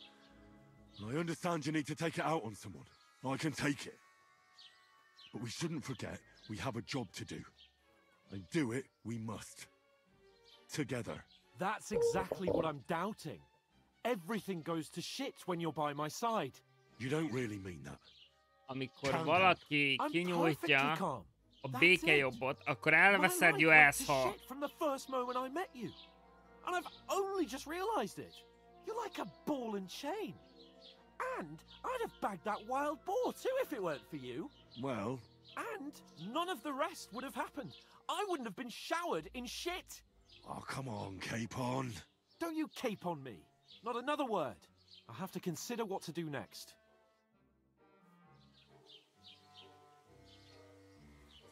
And I understand you need to take it out on someone. I can take it. But we shouldn't forget we have a job to do. And do it we must. Together. That's exactly what I'm doubting. Everything goes to shit when you're by my side. You don't really mean that. Amikor valaki kinyújtja a békejobbot, akkor elveszed you asshole. From the first moment I met you. And I've only just realized it. You're like a ball and chain. And I'd have bagged that wild boar too if it weren't for you. Well... And none of the rest would have happened. I wouldn't have been showered in shit. Oh, come on, Capon. Don't you cape on me. Not another word. I have to consider what to do next.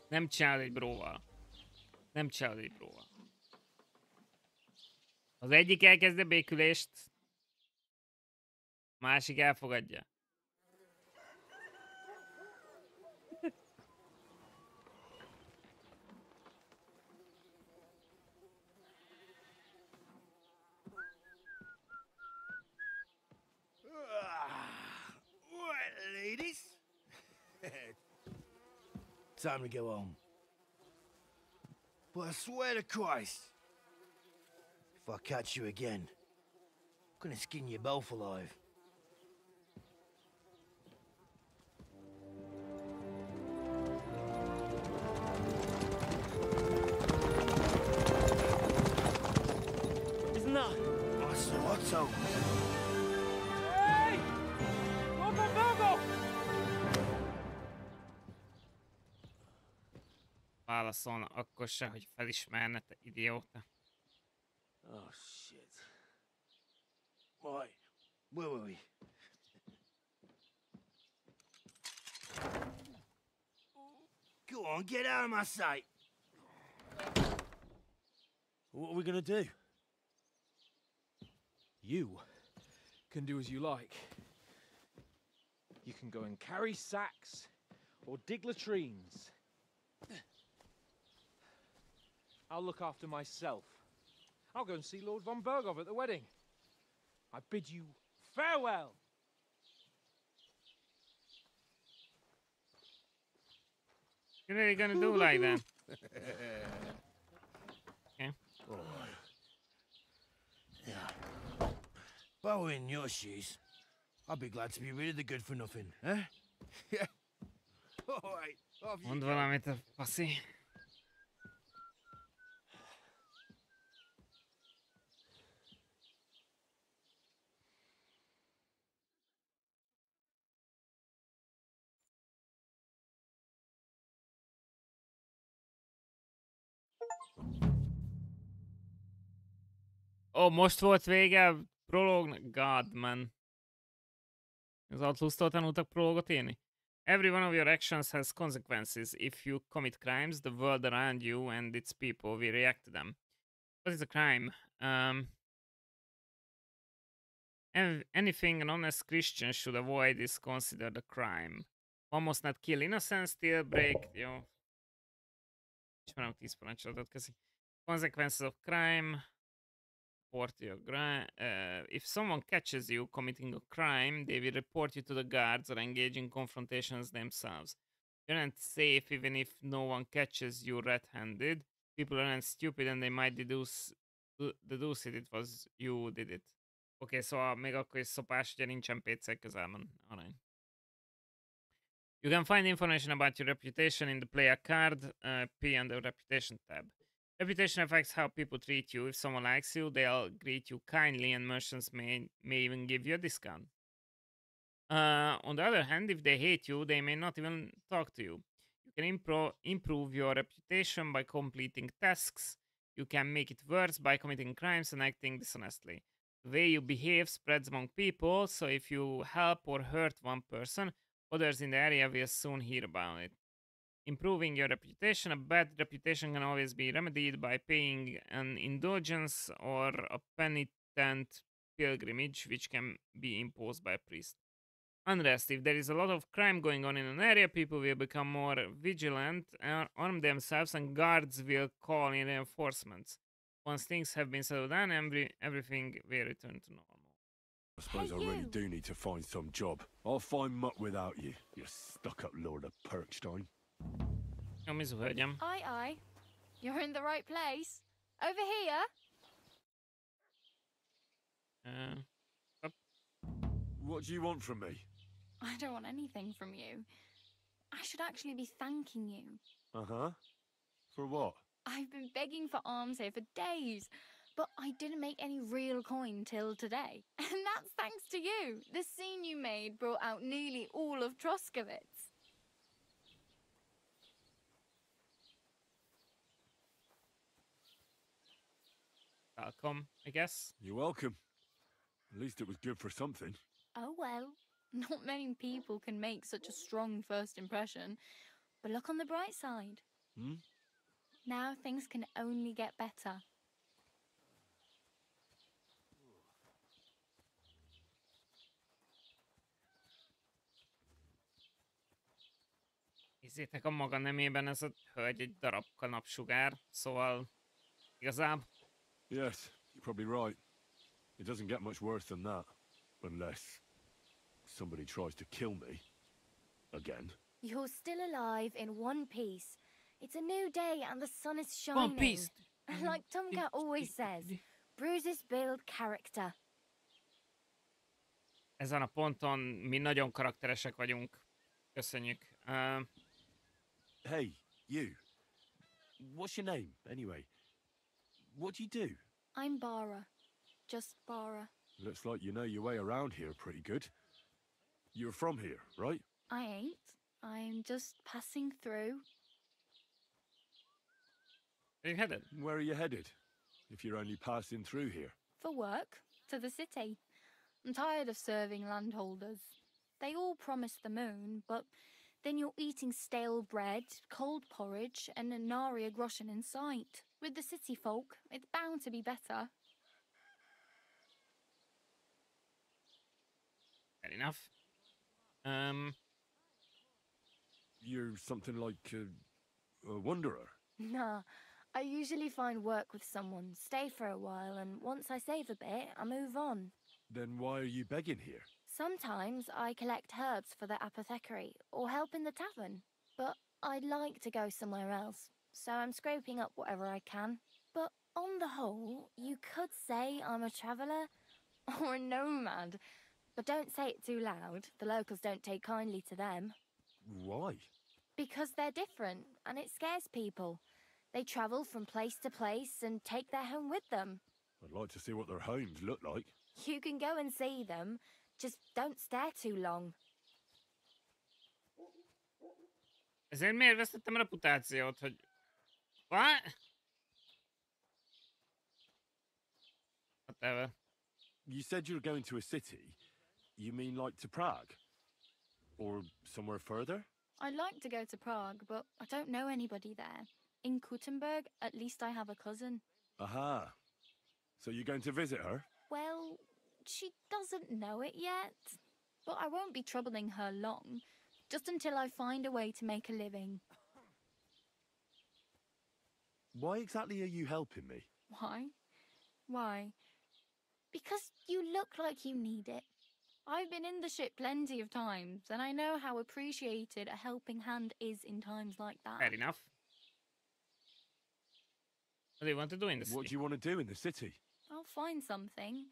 Nem csinálod egy bróval. Nem csinálod egy bróval. Az egyik elkezdi a békülést, a másik elfogadja. Right, ladies. Time to go home. But I swear to Christ, if I catch you again, I'm gonna skin you both alive. So, Hey! Lord Mondogo! Válaszolna akkor se, hogy felismerne, te idióta. oh shit. Right, where were we? Go on, get out of my sight. What are we gonna do? You can do as you like. You can go and carry sacks or dig latrines. I'll look after myself. I'll go and see Lord von Bergov at the wedding. I bid you farewell. What are you gonna do like that? Okay. Yeah. If I were in your shoes, I'd be glad to be rid of the good for nothing, eh? Yeah. All right. Off you Mond go. valamit a faszi. Ó, most volt vége prológnak? God, man. Az Outlaws-tól tanultak prológot írni? Every one of your actions has consequences. If you commit crimes, the world around you and its people will react to them. What is a crime? Anything an honest Christian should avoid is considered a crime. One must not kill innocent, steal, break... Jó. Ismerem 10 parancsolatot, köszi. Consequences of crime... if someone catches you committing a crime, they will report you to the guards or engage in confrontations themselves. You're not safe even if no one catches you red-handed. People aren't stupid and they might deduce it was you who did it. Oké, szóval még akkor is szopás, ugye nincsen PC közelben. Arany. You can find information about your reputation in the player card, P on the reputation tab. Reputation affects how people treat you. If someone likes you, they'll greet you kindly and merchants may even give you a discount. On the other hand, if they hate you, they may not even talk to you. You can improve your reputation by completing tasks. You can make it worse by committing crimes and acting dishonestly. The way you behave spreads among people, so if you help or hurt one person, others in the area will soon hear about it. Improving your reputation. A bad reputation can always be remedied by paying an indulgence or a penitent pilgrimage, which can be imposed by a priest. Unrest. If there is a lot of crime going on in an area, people will become more vigilant, arm themselves, and guards will call in reinforcements. Once things have been settled down, everything will return to normal. I suppose I really do need to find some job. I'll find muck without you, you stuck-up Lord of Perkstein. Aye, aye. You're in the right place. Over here. What do you want from me? I don't want anything from you. I should actually be thanking you. Uh-huh. For what? I've been begging for alms here for days, but I didn't make any real coin till today. And that's thanks to you. The scene you made brought out nearly all of Troskowitz. Welcome, I guess. You're welcome. At least it was good for something. Oh well, not many people can make such a strong first impression. But look on the bright side. Now things can only get better. Nézzétek a maga nemében ez a hölgy egy darabka napsugár, szóval igazából... Yes, you're probably right. It doesn't get much worse than that. Unless somebody tries to kill me. Again. You're still alive in one piece. It's a new day and the sun is shining. One piece. Like Tomka always says, bruises build character. Ezen a ponton mi nagyon karakteresek vagyunk. Köszönjük. Hey, you. What's your name, anyway? What do you do? I'm Bara. Just Bara. Looks like you know your way around here pretty good. You're from here, right? I ain't. I'm just passing through. Where are you headed? Where are you headed, if you're only passing through here? For work, to the city. I'm tired of serving landholders. They all promise the moon, but then you're eating stale bread, cold porridge, and a nary a groschen in sight. With the city folk, it's bound to be better. Fair enough. You're something like a wanderer. Nah, I usually find work with someone, stay for a while, and once I save a bit, I move on. Then why are you begging here? Sometimes I collect herbs for the apothecary, or help in the tavern. But I'd like to go somewhere else, so I'm scraping up whatever I can. But on the whole, you could say I'm a traveller, or a nomad. But don't say it too loud, the locals don't take kindly to them. Why? Because they're different, and it scares people. They travel from place to place and take their home with them. I'd like to see what their homes look like. You can go and see them, just don't stare too long. Ezért miért vesztettem a reputációt, hogy... What? Whatever. You said you were going to a city. You mean like to Prague? Or somewhere further? I'd like to go to Prague, but I don't know anybody there. In Kuttenberg, at least I have a cousin. Aha. So you're going to visit her? Well, she doesn't know it yet. But I won't be troubling her long, just until I find a way to make a living. Why exactly are you helping me? Why? Why? Because you look like you need it. I've been in the ship plenty of times, and I know how appreciated a helping hand is in times like that. Fair enough. What do you want to do in the city? What do you want to do in the city? I'll find something.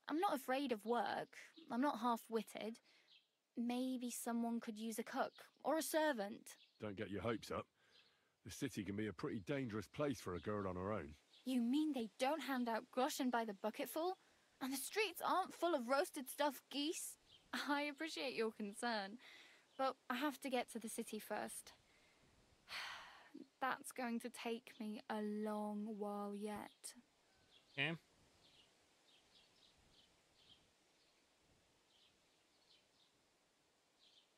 I'm not afraid of work. I'm not half-witted. Maybe someone could use a cook or a servant. Don't get your hopes up. The city can be a pretty dangerous place for a girl on her own. You mean they don't hand out groschen by the bucketful? And the streets aren't full of roasted stuffed geese? I appreciate your concern, but I have to get to the city first. That's going to take me a long while yet. Okay.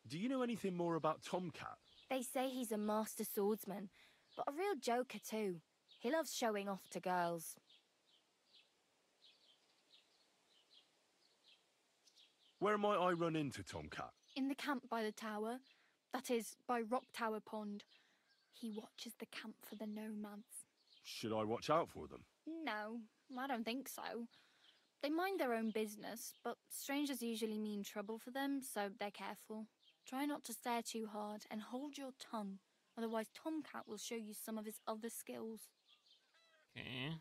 Do you know anything more about Tomcat? They say he's a master swordsman, but a real joker too. He loves showing off to girls. Where might I run into Tomcat? In the camp by the tower. That is, by Rock Tower Pond. He watches the camp for the nomads. Should I watch out for them? No, I don't think so. They mind their own business, but strangers usually mean trouble for them, so they're careful. Try not to stare too hard and hold your tongue, otherwise Tomcat will show you some of his other skills. Okay.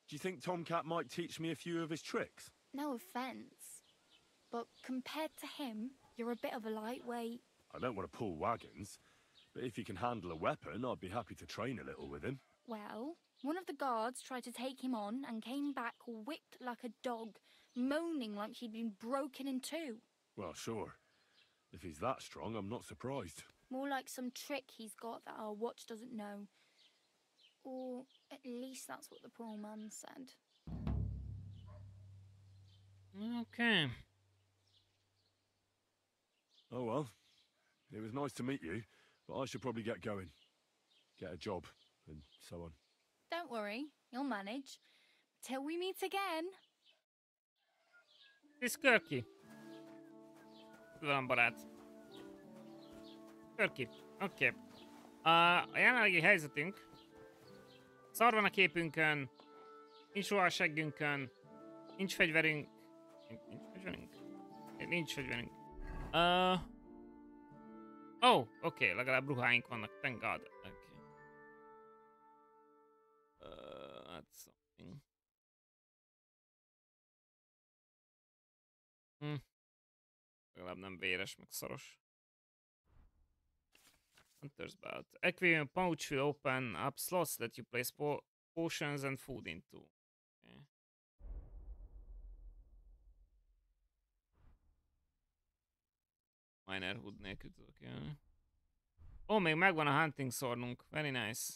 Do you think Tomcat might teach me a few of his tricks? No offence, but compared to him, you're a bit of a lightweight. I don't want to pull wagons, but if he can handle a weapon, I'd be happy to train a little with him. Well, one of the guards tried to take him on and came back whipped like a dog, moaning like he'd been broken in two. Well, sure. If he's that strong, I'm not surprised. More like some trick he's got that our watch doesn't know. Or at least that's what the poor man said. Okay. Oh well. It was nice to meet you, but I should probably get going. Get a job, and so on. Don't worry, you'll manage. Till we meet again. Ez Körki. Tudom, barát. Körki. Oké. A jelenlegi helyzetünk. Szar van a képünkön. Nincs ruha a seggünkön. Nincs fegyverünk. Nincs fegyverünk? Nincs fegyverünk. Oh, oké, legalább ruháink vannak. Thank God. Okay. That's something. Legalább nem véres, meg szaros. Hunter's belt. Equipment pouch will open up slots that you place potions and food into. Okay. Miner hood nélkül tudok jönni. Ó, még megvan a hunting swordunk. Very nice.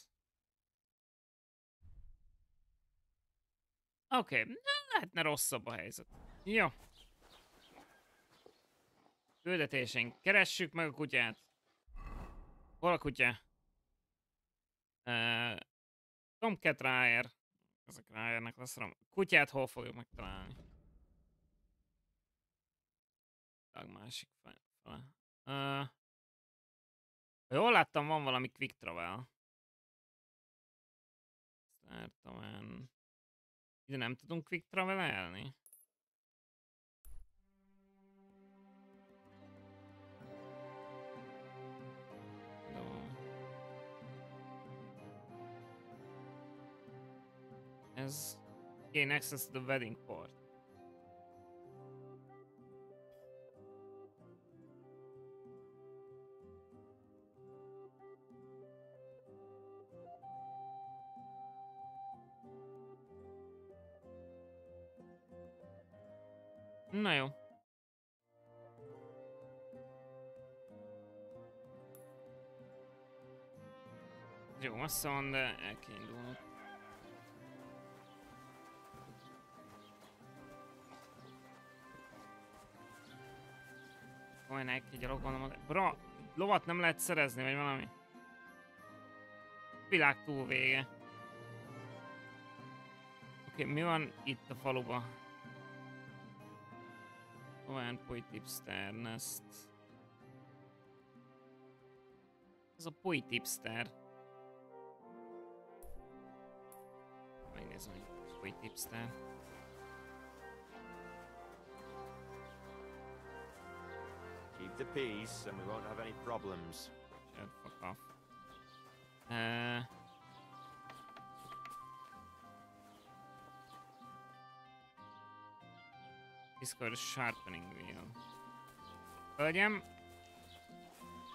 Oké, lehetne rosszabb a helyzet. Jó. Küldetésénk. Keressük meg a kutyát. Hol a kutya? Tomcat Ryer. Ezek Ryernek lesz rom. Kutyát hol fogjuk megtalálni? A másik fele. Jól láttam, van valami quick travel. Startamen. Ide nem tudunk quick travel-elni? Ez gain access to the wedding port. Na jó. Jó, messze van, de el kell indulnunk. Olyan elkegy gondolom. Bra, lovat nem lehet szerezni, vagy valami? Világ túl vége. Oké, mi van itt a faluba? Olyan Polytipster Nest. Ez a Polytipster. Megnézem, hogy Polytipster. Keep the peace and we won't have any problems. Shut fuck off. Discord Sharpening Wheel. Hölgyem!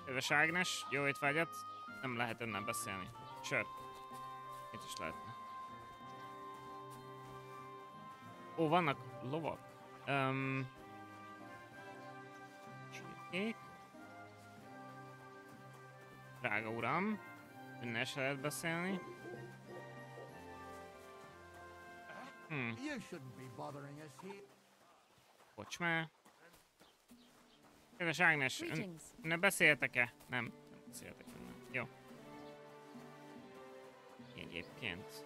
Kedves Ágnes, jó étvágyat! Nem lehet önnel beszélni. Sör. Itt is lehetne. Ó, vannak lovak. Csirkék. Drága uram. Önnel se lehet beszélni. You shouldn't be bothering us here. Kocsmá. Kedves Ágnes, ne beszéltek-e? Nem beszéltek önnel. Jó. Egyébként.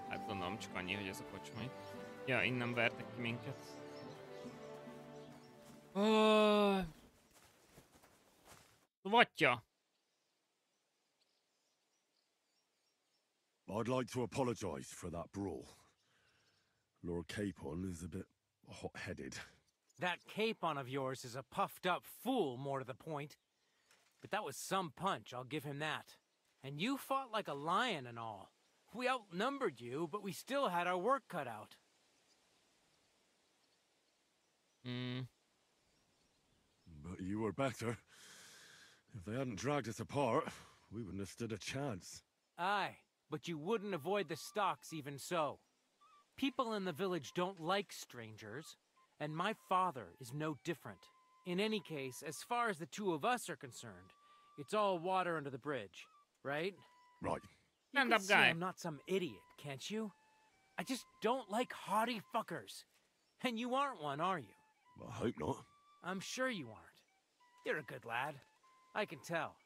Hát gondolom csak annyi, hogy ez a kocsmai. Ja, innen vertek ki minket. Vatja! I'd like to apologize for that brawl. Lord Capon is a bit hot-headed. That Capon of yours is a puffed-up fool, more to the point. But that was some punch, I'll give him that. And you fought like a lion and all. We outnumbered you, but we still had our work cut out. But you were better. If they hadn't dragged us apart, we wouldn't have stood a chance. Aye, but you wouldn't avoid the stocks even so. People in the village don't like strangers, and my father is no different. In any case, as far as the two of us are concerned, it's all water under the bridge, right? Right. You can see I'm not some idiot, can't you? I just don't like haughty fuckers. And you aren't one, are you? Well, I hope not. I'm sure you aren't. You're a good lad. I can tell.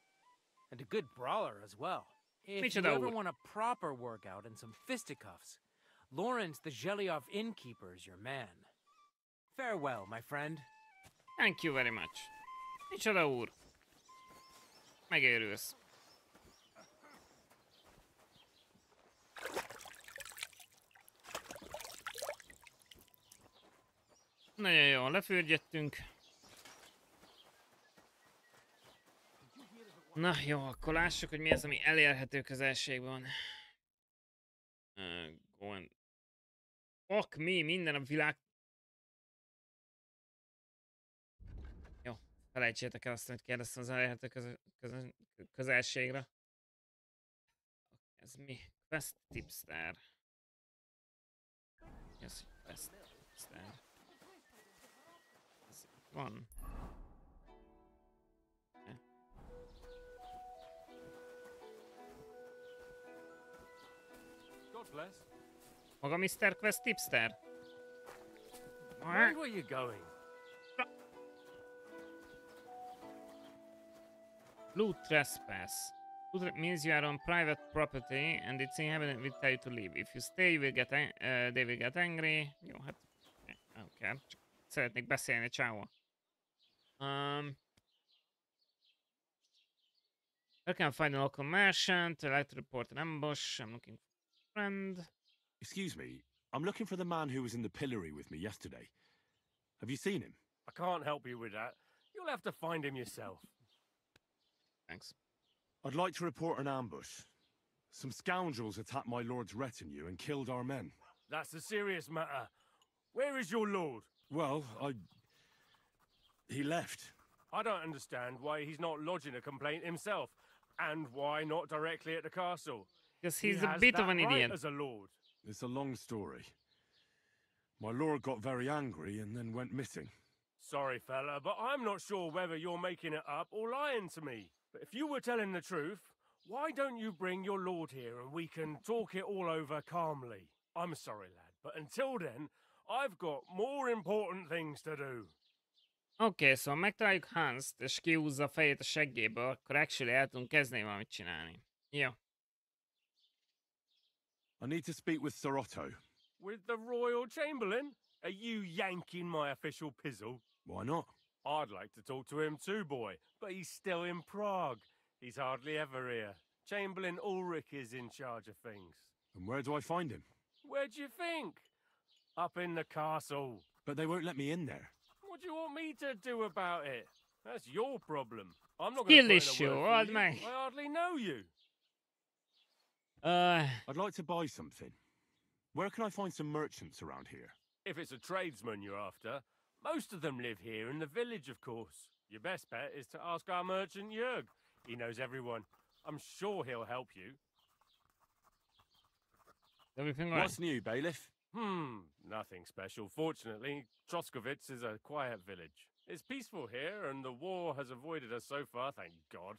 And a good brawler as well. If you ever want a proper workout and some fisticuffs, Lawrence the Zhelyov innkeeper is your man. Farewell, my friend. Thank you very much. Micsoda úr. Megőrülsz. Nagyon jó, lefürgyettünk. Na jó, akkor lássuk, hogy mi az, ami elérhető közelségben van. Fuck me, minden a világ... Jó, felejtsétek el azt, amit kérdeztem az elérhető közelségre. Ez mi? Quest tipster. Ez quest tipster. Ez itt van. God bless. Maga Mr. Quest tipster? Mind where you're going. Loot trespass. Loot means you are on private property and its inhabitant will tell you to leave. If you stay, you will get they will get angry. Jó, hát oké. Csak szeretnék beszélni, csávó. I can find a local merchant. I like to report an ambush. I'm looking for a friend. Excuse me, I'm looking for the man who was in the pillory with me yesterday. Have you seen him? I can't help you with that. You'll have to find him yourself. Thanks. I'd like to report an ambush. Some scoundrels attacked my lord's retinue and killed our men. That's a serious matter. Where is your lord? Well, he left. I don't understand why he's not lodging a complaint himself, and why not directly at the castle. Because he's a bit of an idiot. As a lord. It's a long story. My lord got very angry and then went missing. Sorry, fella, but I'm not sure whether you're making it up or lying to me. But if you were telling the truth, why don't you bring your lord here and we can talk it all over calmly? I'm sorry, lad, but until then, I've got more important things to do. Oké, szóval megtaláljuk Hanst, és kihúzza a fejét a seggéből, akkor actually el tudunk kezdeni valamit csinálni. Jó. I need to speak with Sir Otto. With the Royal Chamberlain? Are you yanking my official pizzle? Why not? I'd like to talk to him too, boy, but he's still in Prague. He's hardly ever here. Chamberlain Ulrich is in charge of things. And where do I find him? Where do you think? Up in the castle. But they won't let me in there. What do you want me to do about it? That's your problem. I'm not going to put in a word for you. I hardly know you. I'd like to buy something. Where can I find some merchants around here? If it's a tradesman you're after, most of them live here in the village, of course. Your best bet is to ask our merchant Jörg. He knows everyone. I'm sure he'll help you. Everything right? What's new, bailiff? Nothing special. Fortunately, Troskovitz is a quiet village. It's peaceful here, and the war has avoided us so far, thank God.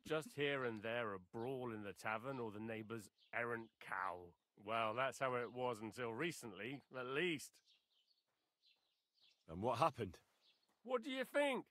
Just here and there a brawl in the tavern or the neighbour's errant cow. Well, that's how it was until recently, at least. And what happened? What do you think?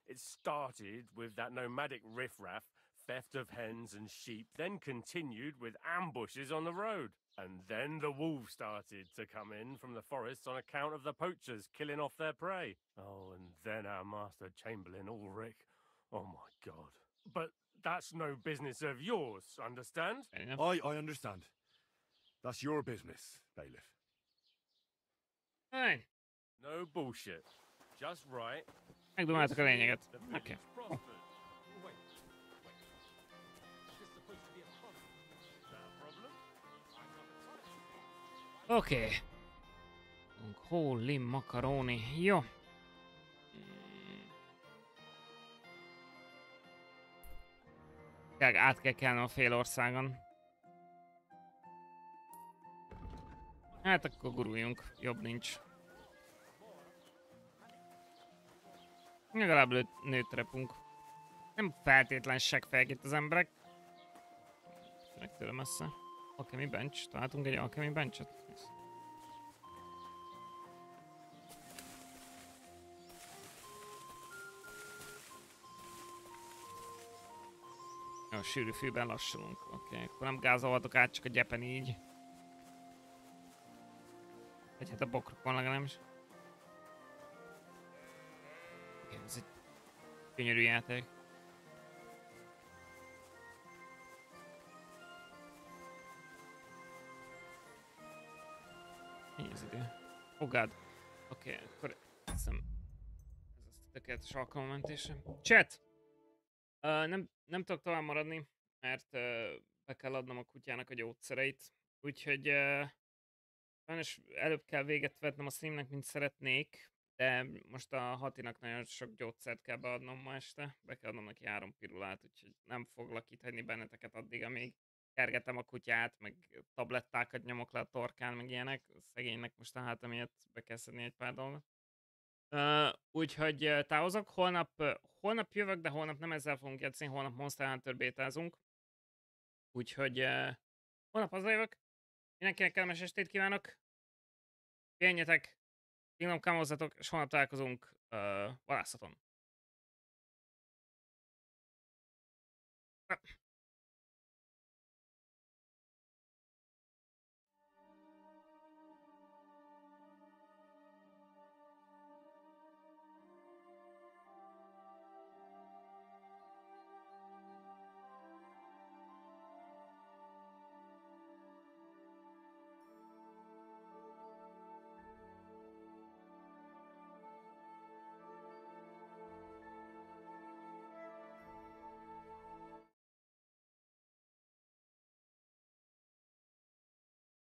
It started with that nomadic riffraff, theft of hens and sheep, then continued with ambushes on the road. And then the wolves started to come in from the forests on account of the poachers killing off their prey. Oh, and then our master Chamberlain Ulrich. Oh, my God. But that's no business of yours, understand? I understand. That's your business, bailiff. Hey. No bullshit. Just right. Megdumáltak a lényeget. Oké. Oké. Holy macaroni. Jó. Át kell kelnem a fél országon. Hát akkor guruljunk. Jobb nincs. Legalább nőtt repünk. Nem feltétlen seggfejek itt az emberek. Meg tőle messze. Alchemy bench. Találtunk egy alchemy benchet. Jó, sűrű fűben lassulunk. Oké, akkor nem gázolhatok át, csak a gyepen így. Vagy hát a bokrokon legalábbis. Oké, ez egy gyönyörű játék. Mi az idő? Oh god. Oké, akkor hiszem ez az tökéletes alkalommentése. Chat! Nem tudok tovább maradni, mert be kell adnom a kutyának a gyógyszereit. Úgyhogy sajnos előbb kell véget vetnem a streamnek, mint szeretnék. De most a Hatinak nagyon sok gyógyszert kell beadnom ma este. Be kell adnom neki 3 pirulát, úgyhogy nem foglak itt hagyni benneteket addig, amíg kergetem a kutyát, meg tablettákat nyomok le a torkán, meg ilyenek. Szegénynek most a háta miatt be kell szedni egy pár dolgot. Úgyhogy távozok. Holnap jövök, de holnap nem ezzel fogunk játszani, holnap Monster Hunter bétázunk. Úgyhogy holnap hazajövök. Mindenkinek kellemes estét kívánok. Pihenjetek, Kingdom Come-ozzatok, és holnap találkozunk vadászaton.